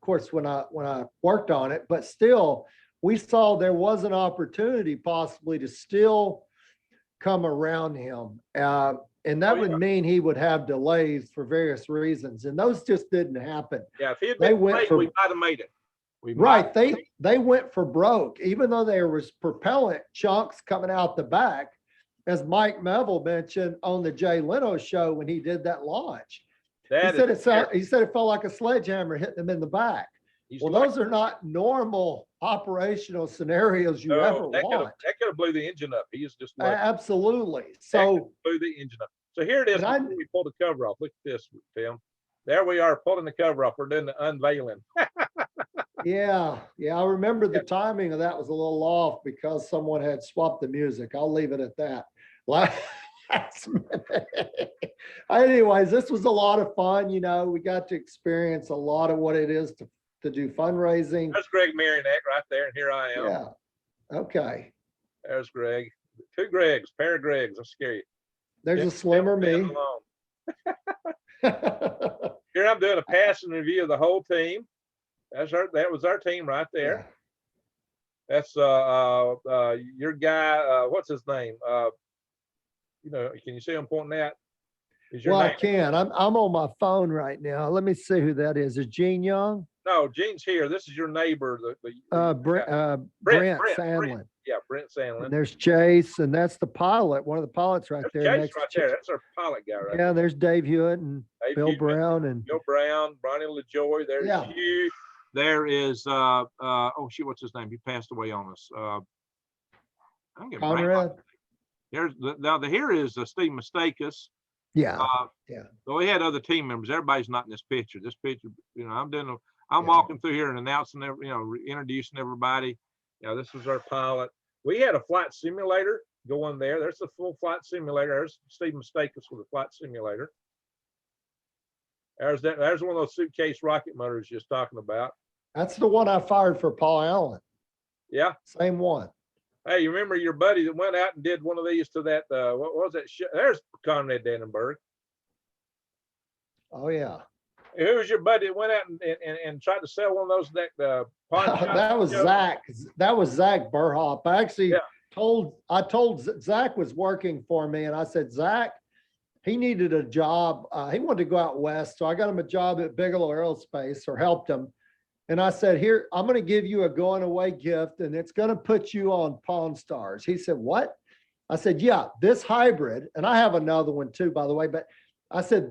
S2: worked on it, but still we saw there was an opportunity possibly to still come around him. And that would mean he would have delays for various reasons. And those just didn't happen.
S1: Yeah, if he had been late, we might have made it.
S2: Right. They went for broke, even though there was propellant chunks coming out the back, as Mike Melville mentioned on the Jay Leno show when he did that launch. He said it felt like a sledgehammer hitting him in the back. Well, those are not normal operational scenarios you ever want.
S1: That could have blew the engine up. He is just like,
S2: absolutely. So
S1: blew the engine up. So here it is. We pull the cover off. Look at this, Tim. There we are pulling the cover off. We're doing the unveiling.
S2: Yeah. I remember the timing of that was a little off because someone had swapped the music. I'll leave it at that. Anyways, this was a lot of fun. You know, we got to experience a lot of what it is to do fundraising.
S1: There's Greg Marionek right there, and here I am.
S2: Yeah. Okay.
S1: There's Greg. Two Gregs, pair of Gregs. I'll scare you.
S2: There's a slimmer me.
S1: Here I'm doing a passing review of the whole team. That was our team right there. Yeah. That's your guy. What's his name? You know, can you see him pointing at?
S2: Well, name? I can. I'm on my phone right now. Let me see who that is. Is Gene Young?
S1: No, Gene's here. This is your neighbor.
S2: Brent Sandlin.
S1: Yeah, Brent Sandlin.
S2: And there's Chase, and that's the pilot. One of the pilots right there.
S1: Chase right there. That's our pilot guy right there.
S2: Yeah, there's Dave Hewitt and Bill Brown and
S1: Bill Brown, Bronny LaJoy. There's you. There is oh shoot, what's his name? He passed away on us. I'm getting
S2: Conrad.
S1: There's here is Steve Mistakus.
S2: Yeah.
S1: So we had other team members. Everybody's not in this picture. This picture, you know, I'm walking through here and announcing introducing everybody. Yeah, this was our pilot. We had a flight simulator going there. There's the full flight simulator. There's Steve Mistakus with a flight simulator. There's one of those suitcase rocket motors you're just talking about.
S2: That's the one I fired for Paul Allen.
S1: Yeah.
S2: Same one.
S1: Hey, you remember your buddy that went out and did one of these to that, what was that? There's Conrad Dannenberg.
S2: Oh, yeah.
S1: Who was your buddy that went out and tried to sell one of those?
S2: That was Zach. That was Zach Burhoff. I actually told Zach was working for me, and I said, Zach, he needed a job. He wanted to go out west, so I got him a job at Bigelow Aerospace, or helped him. And I said, here, I'm going to give you a going away gift, and it's going to put you on Pawn Stars. He said, what? I said, yeah, this hybrid, and I have another one too, by the way, but I said,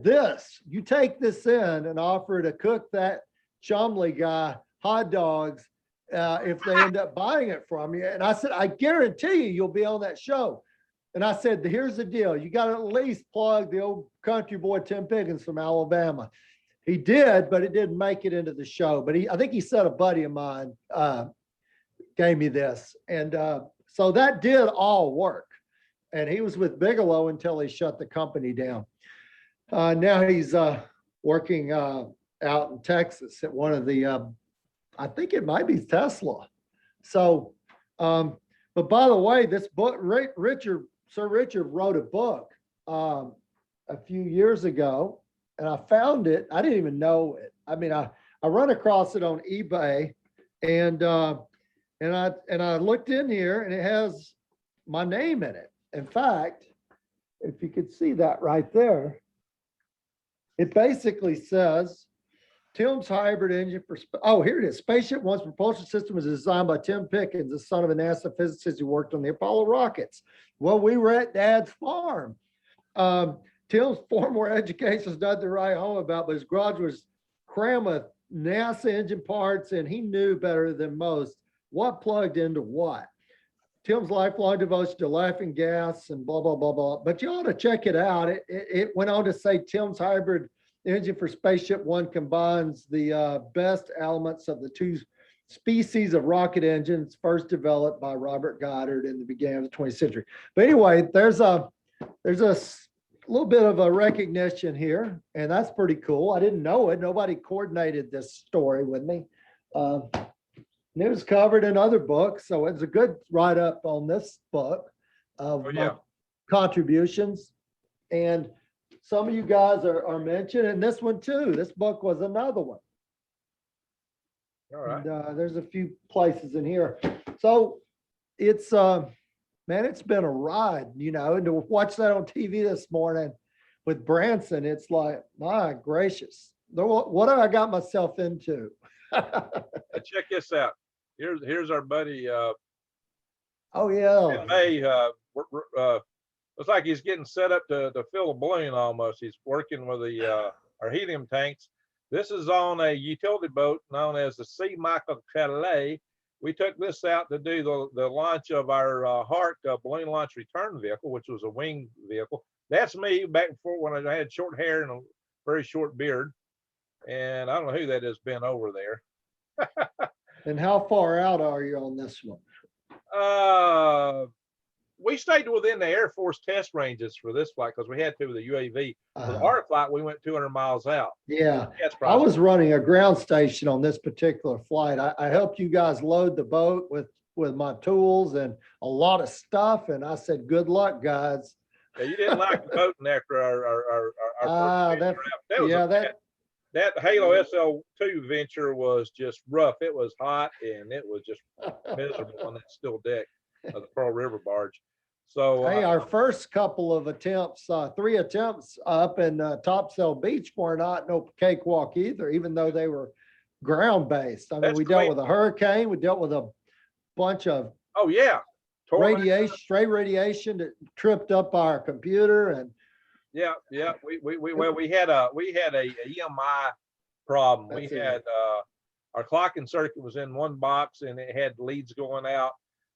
S2: you take this in and offer to cook that Chumley guy hot dogs if they end up buying it from you. And I said, I guarantee you'll be on that show. And I said, here's the deal. You got to at least plug the old country boy, Tim Pickens from Alabama. He did, but it didn't make it into the show. But I think he said a buddy of mine gave me this. And so that did all work. And he was with Bigelow until he shut the company down. Now he's working out in Texas at one of the, I think it might be Tesla. So, but by the way, this book, Sir Richard wrote a book a few years ago. And I found it. I didn't even know it. I mean, I run across it on eBay, and I looked in here, and it has my name in it. In fact, if you could see that right there, it basically says Tim's hybrid engine for. Oh, here it is. SpaceShipOne's propulsion system was designed by Tim Pickens, the son of a NASA physicist who worked on the Apollo rockets. Well, we were at Dad's farm. Tim's former education is not to write home about, but his garage was crammed with NASA engine parts, and he knew better than most what plugged into what. Tim's lifelong devotion to laughing gas and blah, blah, blah, blah. But you ought to check it out. It went on to say Tim's hybrid engine for SpaceShipOne combines the best elements of the two species of rocket engines first developed by Robert Goddard in the beginning of the 20th century. But anyway, there's a little bit of a recognition here, and that's pretty cool. I didn't know it. Nobody coordinated this story with me. And it was covered in other books, so it's a good write-up on this book of my contributions. And some of you guys are mentioned, and this one too. This book was another one.
S1: All right.
S2: And there's a few places in here. So it's man, it's been a ride, you know, and to watch that on TV this morning with Branson, it's like, my gracious, what have I got myself into?
S1: Check this out. Here's our buddy.
S2: Oh yeah.
S1: In May, looks like he's getting set up to fill a balloon almost. He's working with our helium tanks. This is on a utility boat known as the C. Michael Calais. We took this out to do the launch of our HARC balloon launch return vehicle, which was a wing vehicle. That's me back before when I had short hair and a very short beard. And I don't know who that has been over there.
S2: And how far out are you on this one?
S1: We stayed within the Air Force test ranges for this flight because we had to with the UAV. For the HARC flight, we went 200 miles out.
S2: Yeah,
S1: That's
S2: I was running a ground station on this particular flight. I helped you guys load the boat with my tools and a lot of stuff. And I said, good luck, guys.
S1: Yeah, you didn't like the boating after our first that Halo SL2 venture was just rough. It was hot and it was just miserable on that still deck of the Pearl River barge. So
S2: hey, our first couple of attempts, 3 attempts up in Topsail Beach were not no cakewalk either, even though they were ground based. I mean, we dealt with a hurricane, we dealt with a bunch of radiation, stray radiation that tripped up our computer, and
S1: we had a EMI problem. We had our clocking circuit was in one box and it had leads going out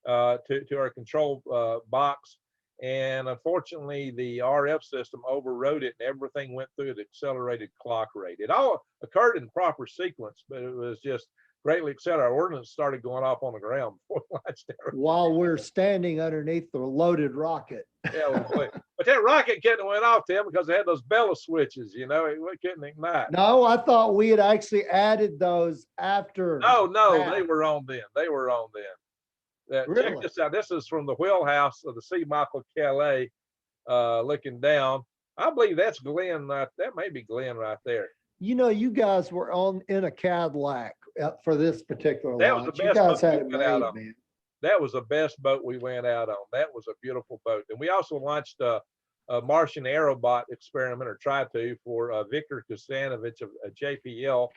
S1: to our control box, and unfortunately the RF system overrode it and everything went through at accelerated clock rate. It all occurred in proper sequence, but it was just greatly accelerated. Our ordnance started going off on the ground before the lights started.
S2: While we're standing underneath the loaded rocket.
S1: But that rocket couldn't went off, Tim, because it had those bellows switches, you know, it couldn't ignite.
S2: No, I thought we had actually added those after.
S1: No, they were on then. Really? Check this out. This is from the wheelhouse of the C. Michael Calais, looking down. I believe that's Glenn. That may be Glenn right there.
S2: You know, you guys were in a Cadillac for this particular
S1: that
S2: launch.
S1: Was the best
S2: you guys
S1: boat
S2: had it
S1: we went out on.
S2: man.
S1: That was the best boat we went out on. That was a beautiful boat. And we also launched a Martian aerobot experiment, or tried to, for Victor Kostanovich of JPL.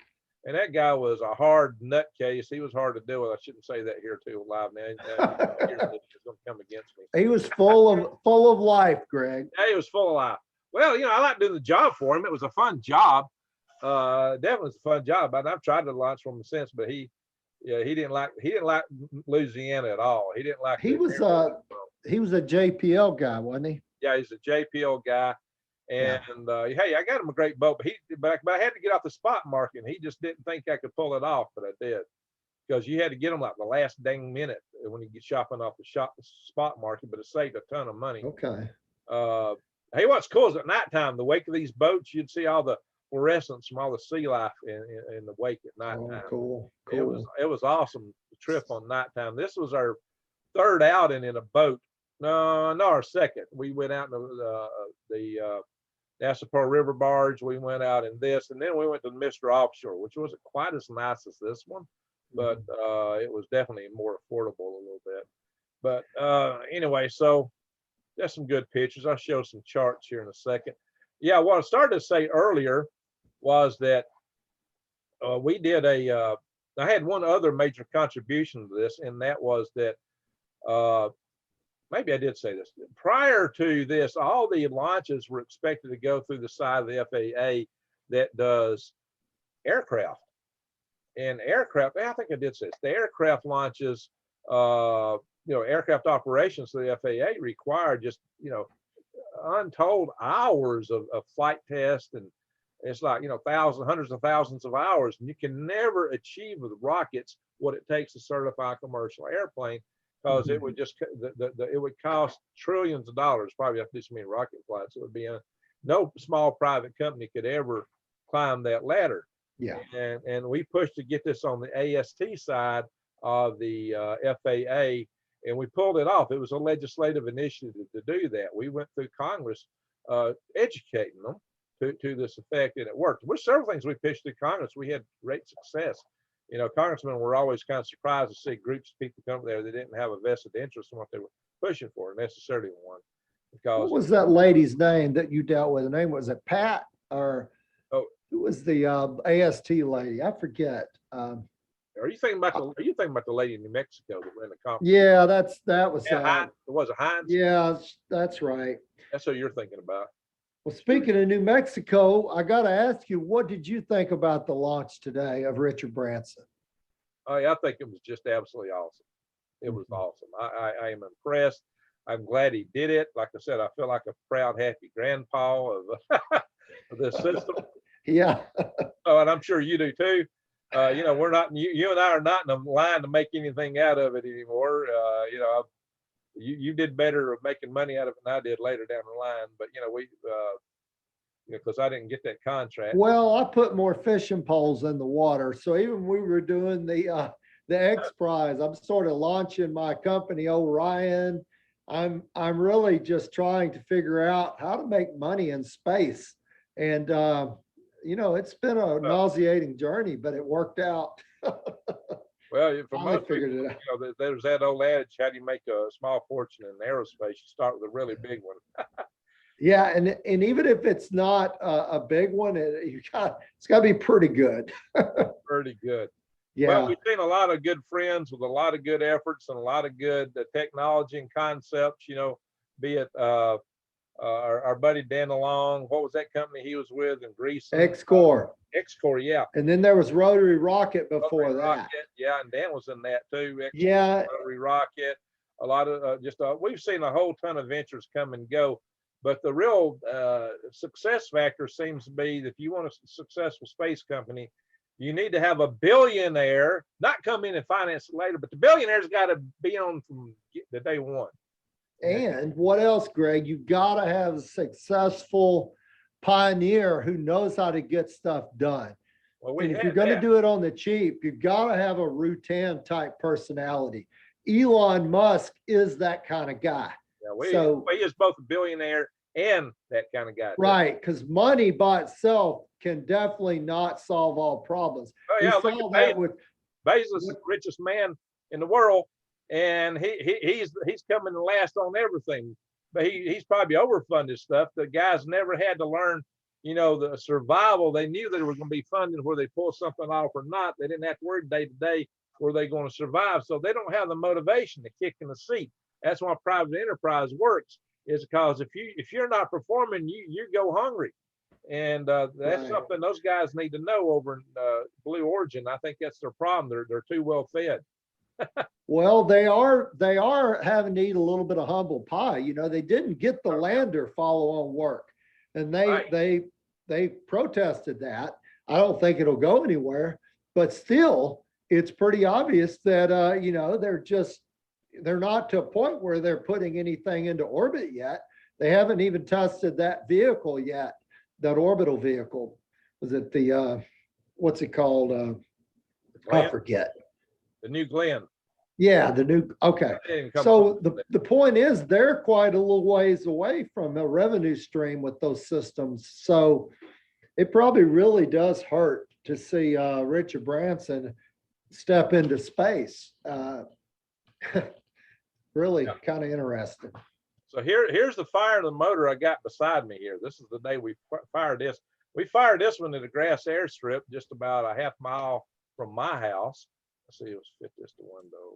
S1: And that guy was a hard nutcase. He was hard to deal with. I shouldn't say that here too live, man. He's going to come against me.
S2: He was full of life, Greg.
S1: Yeah, he was full of life. Well, you know, I like doing the job for him. It was a fun job. Definitely was a fun job. I've tried to launch from him since, but he didn't like Louisiana at all. He didn't like.
S2: He was a JPL guy, wasn't he?
S1: Yeah, he's a JPL guy. And hey, I got him a great boat, but I had to get off the spot market. And he just didn't think I could pull it off, but I did, because you had to get them like the last dang minute when you get shopping off the spot market. But it saved a ton of money.
S2: Okay.
S1: Hey, what's cool is at nighttime, the wake of these boats, you'd see all the fluorescence from all the sea life in the wake at nighttime.
S2: Oh, cool.
S1: It was awesome trip on nighttime. This was our third outing in a boat. No, our second. We went out in the NASA Pearl River barge. We went out in this, and then we went to the Mr. Offshore, which wasn't quite as nice as this one, but it was definitely more affordable a little bit. But anyway, so there's some good pictures. I'll show some charts here in a second. Yeah, what I started to say earlier was that we did I had one other major contribution to this, and that was that maybe I did say this. Prior to this, all the launches were expected to go through the side of the FAA that does aircraft. And aircraft, I think I did say this, the aircraft launches, aircraft operations to the FAA require just, untold hours of flight tests, and it's like, hundreds of thousands of hours, and you can never achieve with rockets what it takes to certify a commercial airplane, because it would just it would cost trillions of dollars, probably have to do so many rocket flights. It would be no small private company could ever climb that ladder.
S2: Yeah.
S1: And we pushed to get this on the AST side of the FAA, and we pulled it off. It was a legislative initiative to do that. We went through Congress educating them to this effect, and it worked. There's several things we pitched to Congress. We had great success. You know, congressmen were always kind of surprised to see groups of people come there that didn't have a vested interest in what they were pushing for necessarily one. Because
S2: What was that lady's name that you dealt with? The name, was it Pat or who was the AST lady? I forget.
S1: are you thinking about the lady in New Mexico that ran the conference?
S2: Yeah, that was
S1: Was it Heinz?
S2: yeah, that's right.
S1: That's what you're thinking about.
S2: Well, speaking of New Mexico, I got to ask you, what did you think about the launch today of Richard Branson?
S1: Oh, yeah, I think it was just absolutely awesome. It was awesome. I am impressed. I'm glad he did it. Like I said, I feel like a proud, happy grandpa of, of this system.
S2: Yeah.
S1: Oh, and I'm sure you do too. You know, we're not, you and I are not in a line to make anything out of it anymore. You know, you did better of making money out of it than I did later down the line. But, you know, you know, because I didn't get that contract.
S2: Well, I put more fishing poles in the water. So even we were doing the X Prize, I'm sort of launching my company, Orion. I'm really just trying to figure out how to make money in space. And, you know, it's been a nauseating journey, but it worked out.
S1: Well, for most people,
S2: figured it out.
S1: you know, there's that old adage, how do you make a small fortune in aerospace? You start with a really big one.
S2: Yeah, and even if it's not a big one, it's got to be pretty good.
S1: Pretty good.
S2: Yeah.
S1: Well, we've seen a lot of good friends with a lot of good efforts and a lot of good technology and concepts, you know, be it our buddy Dan Along. What was that company he was with in Greece?
S2: X-Core.
S1: X-Core, yeah.
S2: And then there was Rotary Rocket before
S1: Rotary
S2: that.
S1: Rocket, yeah, and Dan was in that too. X-Core,
S2: Yeah.
S1: Rotary Rocket. A lot of we've seen a whole ton of ventures come and go. But the real success factor seems to be that if you want a successful space company, you need to have a billionaire, not come in and finance it later, but the billionaire's got to be on from the day one.
S2: And what else, Greg? You've got to have a successful pioneer who knows how to get stuff done.
S1: Well,
S2: and if you're going to do it on the cheap, you've got to have a Rutan type personality. Elon Musk is that kind of guy.
S1: Yeah, he is both a billionaire and that kind of guy.
S2: Right, because money by itself can definitely not solve all problems.
S1: Oh yeah, look at Bezos is the richest man in the world, and he's coming last on everything. But he's probably overfunded stuff. The guys never had to learn, you know, the survival. They knew they were going to be funded where they pull something off or not. They didn't have to worry day to day where they're going to survive. So they don't have the motivation to kick in the seat. That's why private enterprise works, is because if you're not performing, you go hungry. And that's something those guys need to know over in Blue Origin. I think that's their problem. They're too well fed.
S2: Well, they are having to eat a little bit of humble pie. You know, they didn't get the lander follow-on work, and they protested that. I don't think it'll go anywhere, but still, it's pretty obvious that you know, they're not to a point where they're putting anything into orbit yet. They haven't even tested that vehicle yet, that orbital vehicle. Was it the what's it called? I forget.
S1: The New Glenn.
S2: Yeah, the new, okay. So the point is they're quite a little ways away from a revenue stream with those systems. So it probably really does hurt to see Richard Branson step into space. Really kind of interesting.
S1: So here's the fire of the motor I got beside me here. This is the day we fired this. We fired this one at a grass airstrip just about a half mile from my house. Let's see, let's fit this to window,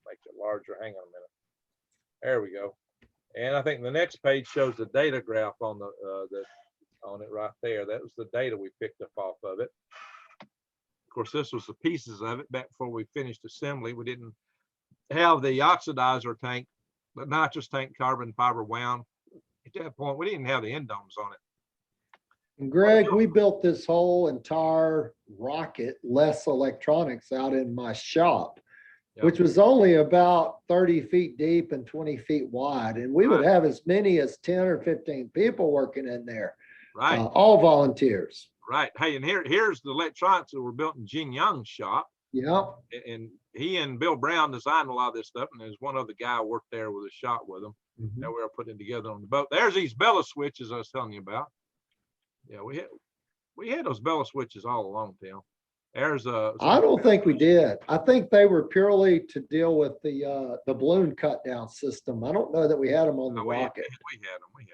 S1: make it larger. Hang on a minute. There we go. And I think the next page shows the data graph on on it right there. That was the data we picked up off of it. Of course, this was the pieces of it back before we finished assembly. We didn't have the oxidizer tank, the nitrous tank, carbon fiber wound. At that point, we didn't have the end domes on it.
S2: And Greg, we built this whole entire rocket, less electronics, out in my shop.
S1: Yep.
S2: which was only about 30 feet deep and 20 feet wide. And we would
S1: Right.
S2: have as many as 10 or 15 people working in there,
S1: Right.
S2: all volunteers.
S1: Right. Hey, and here's the electronics that were built in Gene Young's shop.
S2: Yeah.
S1: And he and Bill Brown designed a lot of this stuff. And there's one other guy who worked there with a shop with him
S2: Mhm.
S1: that we were putting together on the boat. There's these Bella switches I was telling you about. Yeah, we had those Bella switches all along, Tim. There's
S2: I don't think we did. I think they were purely to deal with the balloon cut down system. I don't know that we had them on the
S1: No, we had
S2: rocket.
S1: them. We had them.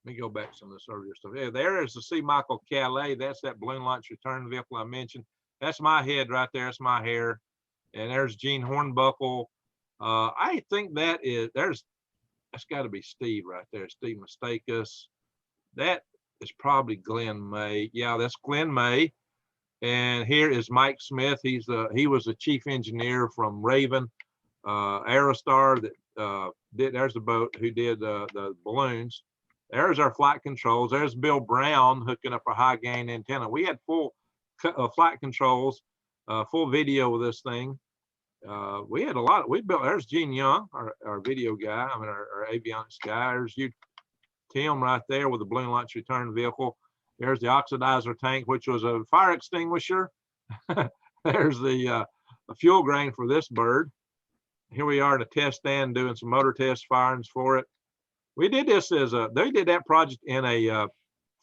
S1: Let me go back to some of this earlier stuff. Yeah, there is the C. Michael Calais. That's that balloon launch return vehicle I mentioned. That's my head right there. That's my hair. And there's Gene Hornbuckle. I think that's got to be Steve right there. Steve Mistakus. That is probably Glenn May. Yeah, that's Glenn May. And here is Mike Smith. He was the chief engineer from Raven Aerostar that there's the boat who did the balloons. There's our flight controls. There's Bill Brown hooking up a high gain antenna. We had full flight controls, full video with this thing. We had there's Gene Young, our video guy, our avionics guy. There's you, Tim, right there with the balloon launch return vehicle. There's the oxidizer tank, which was a fire extinguisher. There's the fuel grain for this bird. Here we are in a test stand doing some motor test firings for it. We did this they did that project in a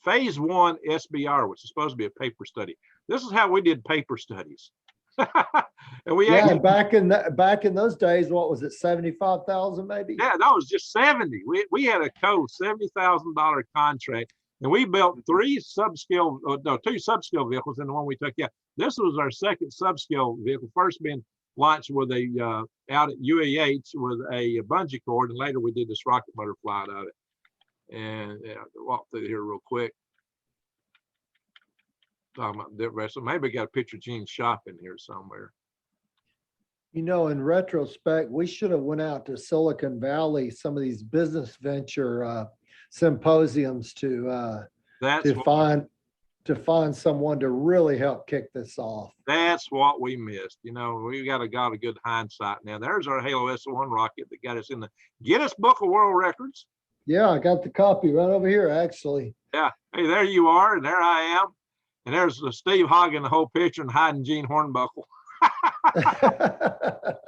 S1: phase 1 SBR, which is supposed to be a paper study. This is how we did paper studies. And we
S2: Yeah,
S1: actually,
S2: back in those days, what was it, 75,000 maybe?
S1: yeah, that was just 70. We had a $70,000 contract, and we built two subscale vehicles, and the one we took. Yeah, this was our second subscale vehicle. First being launched with a out at UAH with a bungee cord, and later we did this rocket motor flight out of it. And yeah, walk through here real quick. Talking about the rest. So maybe I got a picture of Gene's shop in here somewhere.
S2: You know, in retrospect, we should have went out to Silicon Valley, some of these business venture symposiums to find someone to really help kick this off.
S1: That's what we missed. You know, we got a good hindsight now. There's our Halo S1 rocket that got us in the Guinness Book of World Records.
S2: Yeah, I got the copy right over here, actually.
S1: Yeah. Hey, there you are, and there I am. And there's Steve hogging the whole picture and hiding Gene Hornbuckle.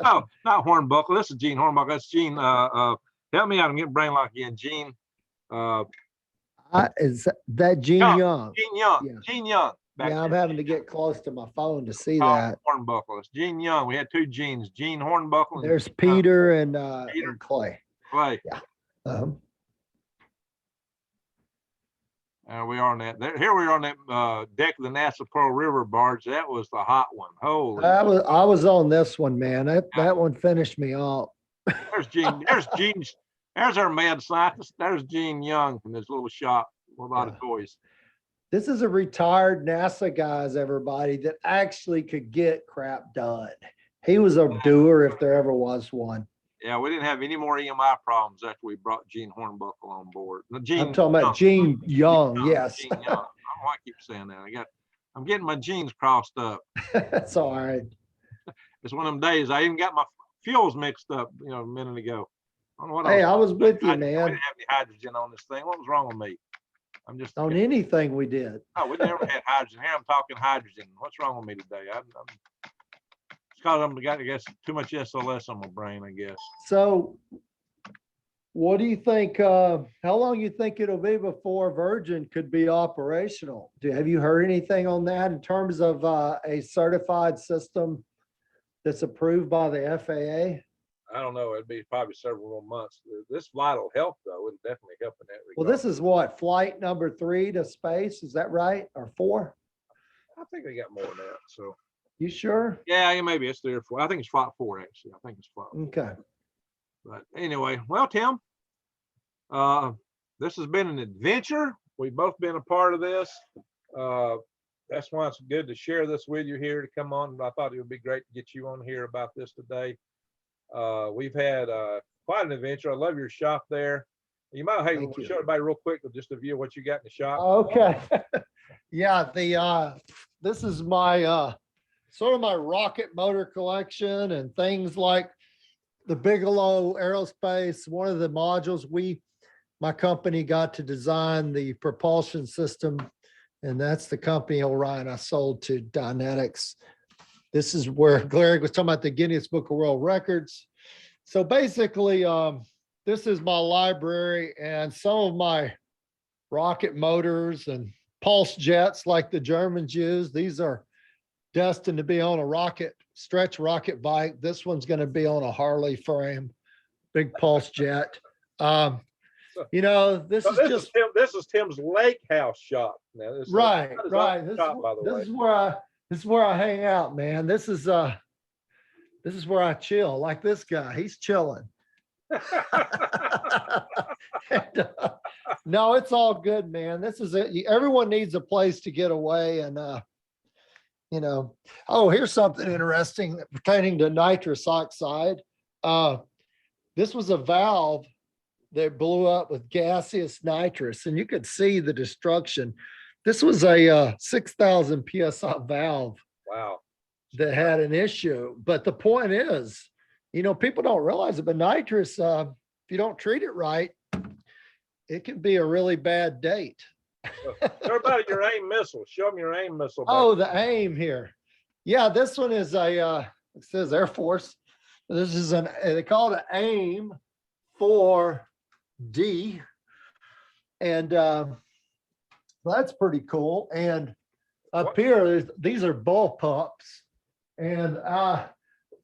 S1: No, not Hornbuckle. This is Gene Hornbuckle. That's Gene. Help me out. I'm getting brain lock again. Gene.
S2: Is that Gene Young?
S1: Gene Young.
S2: Yeah.
S1: Gene Young.
S2: Yeah, I'm having to get close to my phone to see that.
S1: Hornbuckle. It's Gene Young. We had two Genes. Gene Hornbuckle.
S2: There's Peter and Clay.
S1: Clay.
S2: Yeah.
S1: We are on that. Here we are on that deck of the NASA Pearl River barge. That was the hot one. Holy!
S2: I was on this one, man. That one finished me off.
S1: There's Gene. There's Gene. There's our mad scientist. There's Gene Young from his little shop with a lot of toys.
S2: This is a retired NASA guys, everybody, that actually could get crap done. He was a doer if there ever was one.
S1: Yeah, we didn't have any more EMI problems after we brought Gene Hornbuckle on board. No,
S2: I'm talking about Gene Young, yes.
S1: Gene Young. I don't know why I keep saying that. I'm getting my genes crossed up.
S2: That's all right.
S1: It's one of them days. I even got my fuels mixed up, a minute ago. I don't know what
S2: Hey, I was with you,
S1: We didn't
S2: man.
S1: have any hydrogen on this thing. What was wrong with me? I'm just
S2: On anything we did.
S1: Oh, we never had hydrogen. Here I'm talking hydrogen. What's wrong with me today? It's because I'm got, I guess, too much SLS on my brain, I guess.
S2: So what do you think, how long you think it'll be before Virgin could be operational? Have you heard anything on that in terms of a certified system that's approved by the FAA?
S1: I don't know. It'd be probably several more months. This flight will help, though. It'll definitely help in that regard.
S2: Well, this is what, flight number 3 to space? Is that right? Or 4?
S1: I think they got more than that. So.
S2: You sure?
S1: Yeah, maybe it's 3 or 4. I think it's flight 4, actually. I think it's flight 4.
S2: Okay.
S1: But anyway, well, Tim, this has been an adventure. We've both been a part of this. That's why it's good to share this with you here to come on. I thought it would be great to get you on here about this today. We've had quite an adventure. I love your shop there. You might, hey, we'll show everybody real quick with just a view of what you got in the shop.
S2: Okay. Yeah, this is my sort of my rocket motor collection and things like the Bigelow Aerospace. One of the modules my company got to design the propulsion system, and that's the company Orion I sold to Dynetics. This is where Greg was talking about the Guinness Book of World Records. So basically, this is my library and some of my rocket motors and pulse jets like the Germans use. These are destined to be on a stretch rocket bike. This one's going to be on a Harley frame, big pulse jet. You know, this
S1: is Tim's lake house shop. Now, this
S2: right.
S1: Shop, by the way.
S2: This is where I hang out, man. This is where I chill. Like this guy, he's chilling. And, no, it's all good, man. This is it. Everyone needs a place to get away, and you know. Oh, here's something interesting pertaining to nitrous oxide. This was a valve that blew up with gaseous nitrous, and you could see the destruction. This was a 6,000 PSI valve.
S1: Wow.
S2: That had an issue. But the point is, you know, people don't realize it, but nitrous, if you don't treat it right, it can be a really bad date.
S1: What about your AIM missile? Show them your AIM missile.
S2: Oh, the AIM here. Yeah, this one is it says Air Force. This is they call it an AIM 4D. And that's pretty cool. And up here, these are bull pups. And out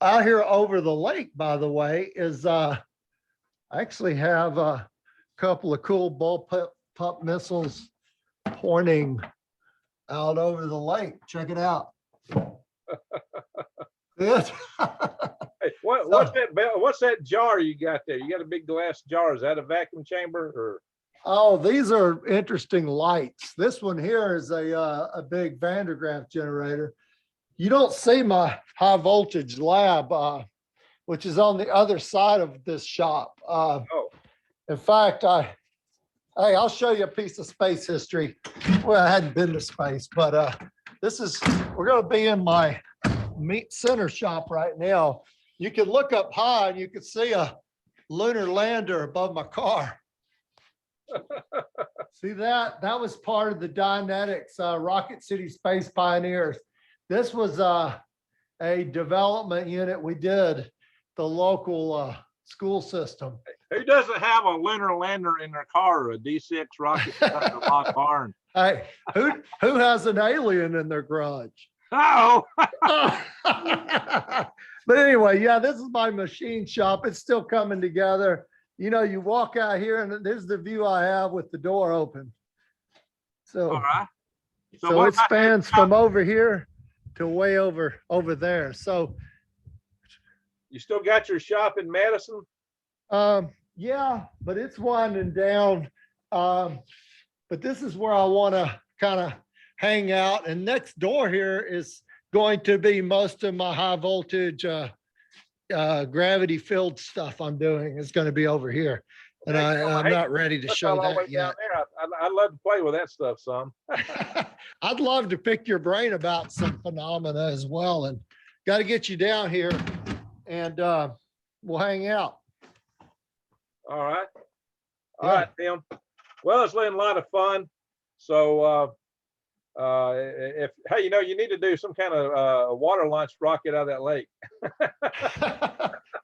S2: here over the lake, by the way, is I actually have a couple of cool bull pup missiles pointing out over the lake. Check it out.
S1: Hey, what's that jar you got there? You got a big glass jar. Is that a vacuum chamber or?
S2: Oh, these are interesting lights. This one here is a big Van der Graaf generator. You don't see my high voltage lab, which is on the other side of this shop. In fact, I'll show you a piece of space history. Well, I hadn't been to space, but we're going to be in my meat center shop right now. You can look up high and you can see a lunar lander above my car. See that? That was part of the Dynetics Rocket City Space Pioneers. This was a development unit we did, the local school system.
S1: Who doesn't have a lunar lander in their car or a D6 rocket in a locked barn?
S2: Hey, who has an alien in their garage?
S1: Oh.
S2: But anyway, yeah, this is my machine shop. It's still coming together. You know, you walk out here and there's the view I have with the door open. So,
S1: all right.
S2: So it spans from over here to way over there. So
S1: you still got your shop in Madison?
S2: Yeah, but it's winding down. But this is where I want to kind of hang out. And next door here is going to be most of my high voltage gravity filled stuff I'm doing is going to be over here. And I'm not ready to show that yet.
S1: I'd love to play with that stuff some.
S2: I'd love to pick your brain about some phenomena as well, and got to get you down here and we'll hang out.
S1: All right. All right, Tim. Well, it's been a lot of fun. So hey, you know, you need to do some kind of water launch rocket out of that lake.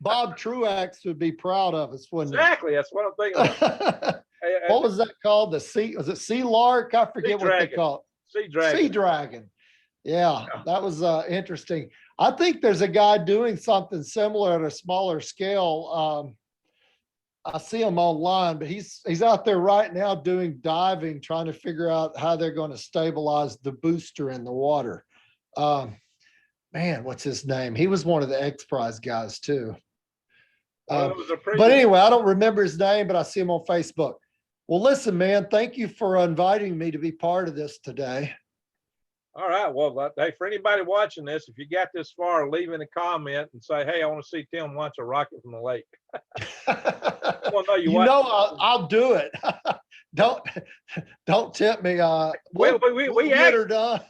S2: Bob Truax would be proud of us, wouldn't
S1: Exactly. That's what I'm thinking.
S2: What was that called? Was it Sea Lark? I forget what they call it.
S1: Sea Dragon.
S2: Sea Dragon. Yeah, that was interesting. I think there's a guy doing something similar at a smaller scale. I see him online, but he's out there right now doing diving, trying to figure out how they're going to stabilize the booster in the water. Man, what's his name? He was one of the X Prize guys too. But anyway, I don't remember his name, but I see him on Facebook. Well, listen, man, thank you for inviting me to be part of this today.
S1: All right. Well, hey, for anybody watching this, if you got this far, leave in a comment and say, hey, I want to see Tim launch a rocket from the lake.
S2: I'll do it. Don't tempt me. We get her done.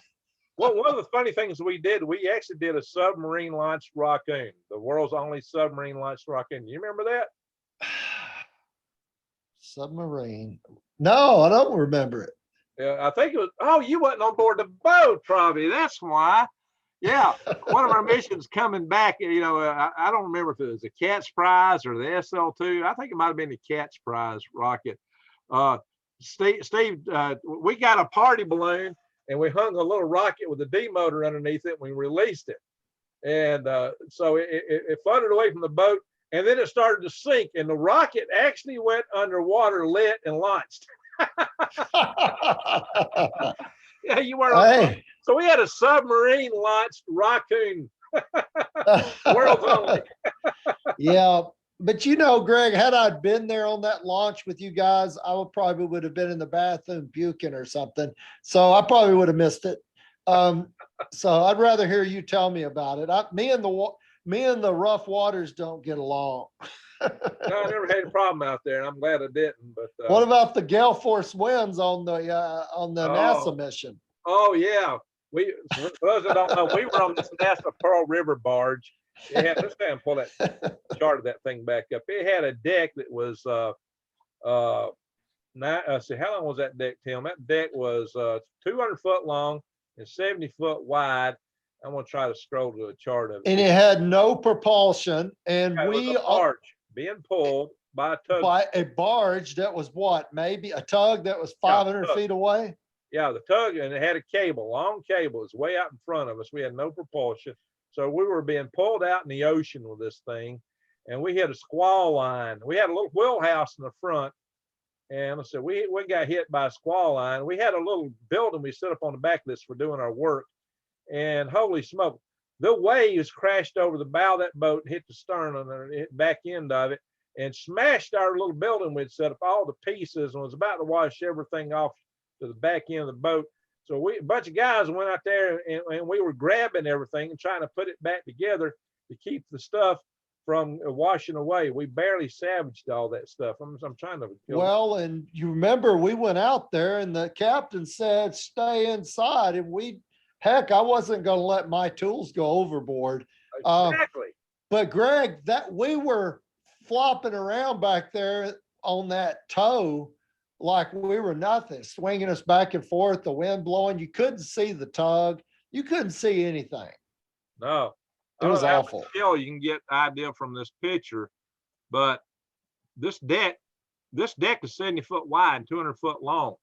S1: Well, one of the funny things we did, we actually did a submarine launched Raccoon, the world's only submarine launched Raccoon. You remember that?
S2: Submarine. No, I don't remember it.
S1: Yeah, I think it was. Oh, you wasn't on board the boat, probably. That's why. Yeah, one of our missions coming back. You know, I don't remember if it was the Cat's Prize or the SL2. I think it might have been the Cat's Prize rocket. Steve, we got a party balloon and we hung a little rocket with a D motor underneath it. And we released it, and so it floated away from the boat, and then it started to sink, and the rocket actually went underwater, lit, and launched. Yeah, you were.
S2: Hey.
S1: So we had a submarine launched Raccoon. World's only.
S2: Yeah, but you know, Greg, had I been there on that launch with you guys, I would have been in the bathroom puking or something. So I probably would have missed it. So I'd rather hear you tell me about it. Me and the rough waters don't get along.
S1: No, I never had a problem out there, and I'm glad I didn't. But
S2: what about the gale force winds on the NASA mission?
S1: Oh yeah, for those that don't know, we were on this NASA Pearl River barge. It had, let's try and pull that chart of that thing back up. It had a deck that was see, how long was that deck, Tim? That deck was 200 foot long and 70 foot wide. I'm gonna try to scroll to a chart of it.
S2: And it had no propulsion, and we
S1: barge being pulled by a tug.
S2: By a barge that was what, maybe a tug that was 500 feet away.
S1: Yeah, the tug, and it had a cable, long cable. It was way out in front of us. We had no propulsion. So we were being pulled out in the ocean with this thing, and we had a squall line. We had a little wheelhouse in the front, and I said, we got hit by a squall line. We had a little building we set up on the back of this for doing our work, and holy smoke, the waves crashed over the bow of that boat, hit the stern on the back end of it, and smashed our little building we'd set up, all the pieces, and was about to wash everything off to the back end of the boat. So a bunch of guys went out there and we were grabbing everything and trying to put it back together to keep the stuff from washing away. We barely salvaged all that stuff. I'm trying to.
S2: Well, and you remember we went out there and the captain said, stay inside. And heck, I wasn't going to let my tools go overboard.
S1: Exactly.
S2: But Greg, that we were flopping around back there on that tow like we were nothing, swinging us back and forth, the wind blowing. You couldn't see the tug. You couldn't see anything.
S1: No,
S2: it was awful.
S1: You can get idea from this picture, but this deck is 70 foot wide and 200 foot long.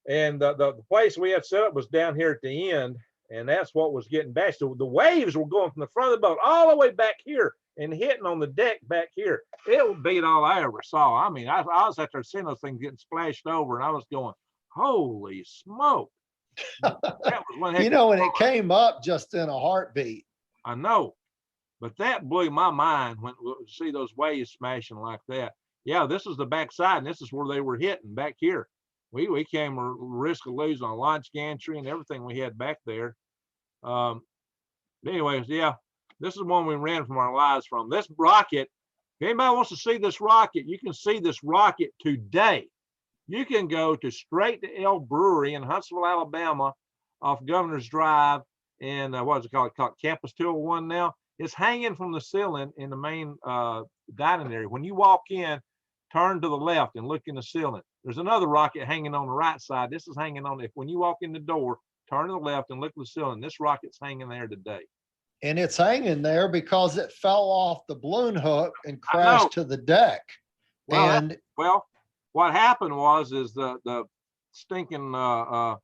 S1: And the place we had set up was down here at the end, and that's what was getting bashed. So the waves were going from the front of the boat all the way back here and hitting on the deck back here. It would beat all I ever saw. I mean, I was out there seeing those things getting splashed over, and I was going, holy smoke. That was one
S2: you know, and it came up just in a heartbeat.
S1: I know, but that blew my mind when we see those waves smashing like that. Yeah, this is the backside, and this is where they were hitting back here. We came a risk of losing a launch gantry and everything we had back there. Anyways, yeah. This is one we ran from our lives from. This rocket, if anybody wants to see this rocket, you can see this rocket today. You can go straight to El Brewery in Huntsville, Alabama, off Governor's Drive, and what is it called? It's called Campus 201 now. It's hanging from the ceiling in the main dining area. When you walk in, turn to the left and look in the ceiling. There's another rocket hanging on the right side. This is hanging on. When you walk in the door, turn to the left and look at the ceiling. This rocket's hanging there today.
S2: And it's hanging there because it fell off the balloon hook and crashed to the deck.
S1: Well, what happened was the stinking well,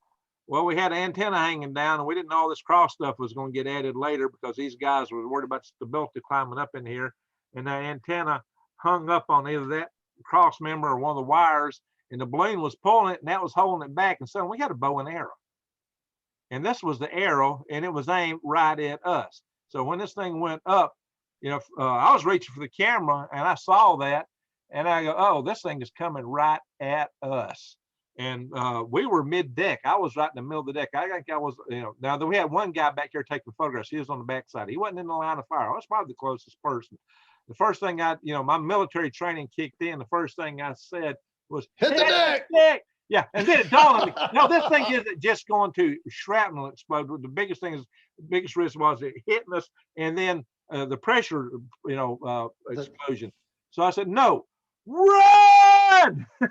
S1: we had an antenna hanging down, and we didn't know all this cross stuff was going to get added later because these guys were worried about stability climbing up in here, and the antenna hung up on either that cross member or one of the wires, and the balloon was pulling it, and that was holding it back. And so we had a bow and arrow, and this was the arrow, and it was aimed right at us. So when this thing went up, you know, I was reaching for the camera and I saw that, and I go, oh, this thing is coming right at us. And we were mid deck. I was right in the middle of the deck. I think I was, you know, now we had one guy back here taking photographs. He was on the backside. He wasn't in the line of fire. I was probably the closest person. The first thing my military training kicked in. The first thing I said was,
S2: hit the deck.
S1: Yeah, and then it dawned on me, no, this thing isn't just going to shrapnel explode. The biggest thing is, the biggest risk was it hitting us, and then the pressure, explosion. So I said, no, run! You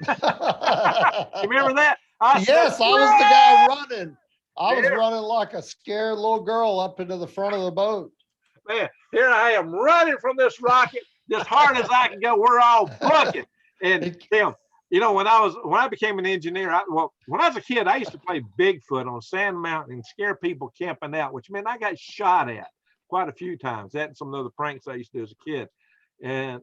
S1: remember that? I said,
S2: Yes, I was the guy running. I was
S1: There.
S2: running like a scared little girl up into the front of the boat.
S1: man, here I am running from this rocket as hard as I can go. We're all booking. And Tim, when I became an engineer, when I was a kid, I used to play Bigfoot on Sand Mountain and scare people camping out, which meant I got shot at quite a few times. That and some other pranks I used to do as a kid. And,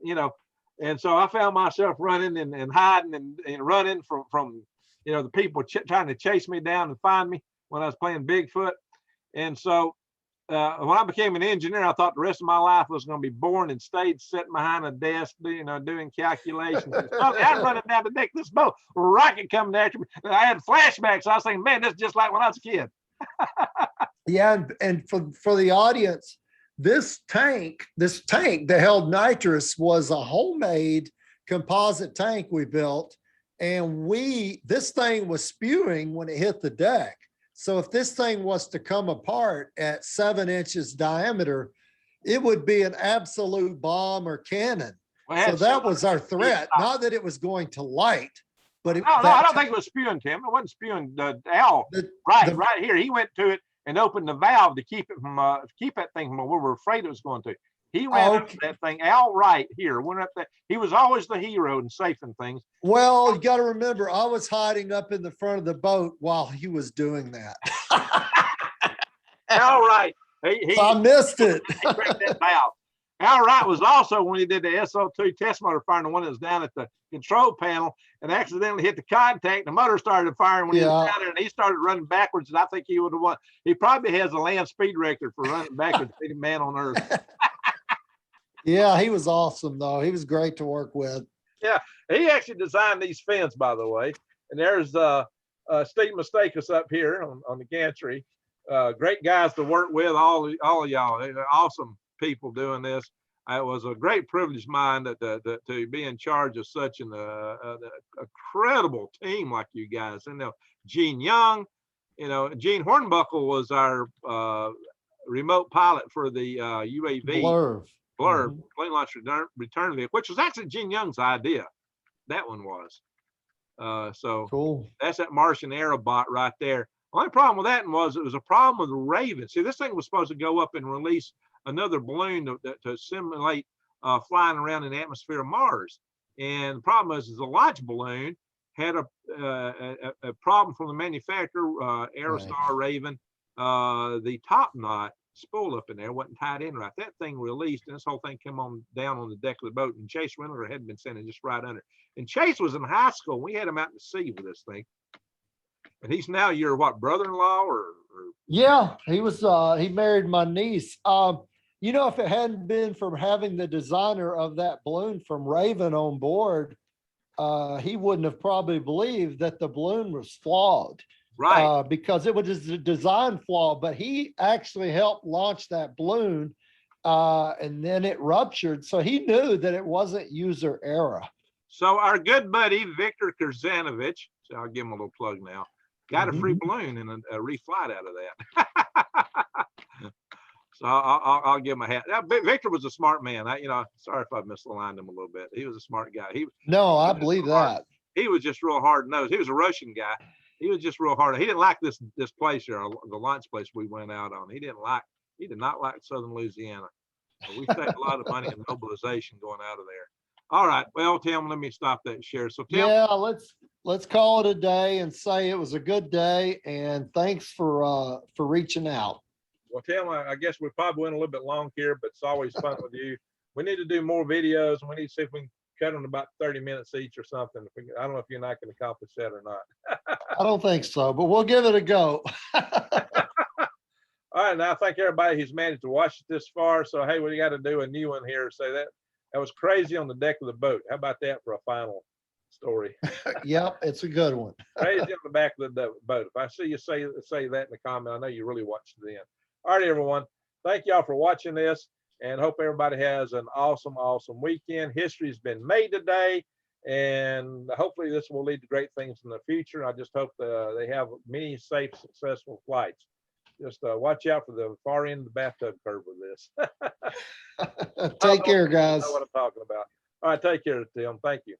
S1: and so I found myself running and hiding and running from the people trying to chase me down and find me when I was playing Bigfoot. And so when I became an engineer, I thought the rest of my life was going to be boring and stayed sitting behind a desk, doing calculations. And suddenly I'm running down the deck of this boat, a rocket coming after me. I had flashbacks. I was thinking, man, this is just like when I was a kid.
S2: Yeah, and for the audience, this tank that held nitrous was a homemade composite tank we built, and this thing was spewing when it hit the deck. So if this thing was to come apart at 7 inches diameter, it would be an absolute bomb or cannon.
S1: Well,
S2: so that was our threat. Not that it was going to light, but
S1: no, I don't think it was spewing, Tim. It wasn't spewing. Al, right here, he went to it and opened the valve to keep it from keep that thing from where we were afraid it was going to. He ran up to that thing. Al right here went up there. He was always the hero in saving things.
S2: Well, you got to remember, I was hiding up in the front of the boat while he was doing that.
S1: Al right.
S2: So I missed it.
S1: He cranked that valve. Al Wright was also when he did the SO2 test motor firing, the one that was down at the control panel and accidentally hit the contact. The motor started firing when he was down there, and he started running backwards. And I think he would have won. He probably has a land speed record for running backwards, any man on earth.
S2: Yeah, he was awesome though. He was great to work with.
S1: Yeah, he actually designed these fins, by the way. And there's Steve Mistakus up here on the gantry. Great guys to work with, all of y'all. They're awesome people doing this. It was a great privilege of mine to be in charge of such an incredible team like you guys. And Gene Young, Gene Hornbuckle was our remote pilot for the UAV. Blurb, Plane Launch Return Vehicle, which was actually Gene Young's idea. That one was. So cool. That's that Martian Aerobot right there. Only problem with that was it was a problem with the Raven. See, this thing was supposed to go up and release another balloon to simulate flying around in the atmosphere of Mars. And the problem is the launch balloon had a problem from the manufacturer, Aerostar Raven. The top knot spool up in there wasn't tied in right. That thing released, and this whole thing came down on the deck of the boat. And Chase Wendler had been sending just right under. And Chase was in high school. We had him out to sea with this thing. And he's now your brother-in-law or?
S2: Yeah, he was. He married my niece. If it hadn't been from having the designer of that balloon from Raven on board, he wouldn't have probably believed that the balloon was flawed. Right. Because it was just a design flaw, but he actually helped launch that balloon and then it ruptured. So he knew that it wasn't user error.
S1: So our good buddy, Victor Kurzanovich, so I'll give him a little plug now, got a free balloon and a reflight out of that. So I'll give him a hat. Victor was a smart man. Sorry if I misaligned him a little bit. He was a smart guy.
S2: I believe that.
S1: He was just real hard nosed. He was a Russian guy. He was just real hard. He didn't like this place here, the launch place we went out on. He did not like Southern Louisiana. We saved a lot of money in mobilization going out of there. All right. Well, Tim, let me stop that share. So Tim,
S2: yeah, let's call it a day and say it was a good day, and thanks for reaching out.
S1: Well, Tim, I guess we probably went a little bit long here, but it's always fun with you. We need to do more videos, and we need to see if we can cut them about 30 minutes each or something. I don't know if you and I can accomplish that or not.
S2: I don't think so, but we'll give it a go.
S1: All right, now I thank everybody who's managed to watch it this far. So, hey, we got to do a new one here. Say that was crazy on the deck of the boat. How about that for a final story?
S2: Yep, it's a good one.
S1: Crazy on the back of the boat. If I see you say that in the comment, I know you really watched it then. All right, everyone. Thank y'all for watching this, and hope everybody has an awesome, awesome weekend. History's been made today, And hopefully this will lead to great things in the future. I just hope they have many safe, successful flights. Just watch out for the far end of the bathtub curve with this.
S2: Take care,
S1: I
S2: guys.
S1: know what I'm talking about. All right, take care, Tim. Thank you.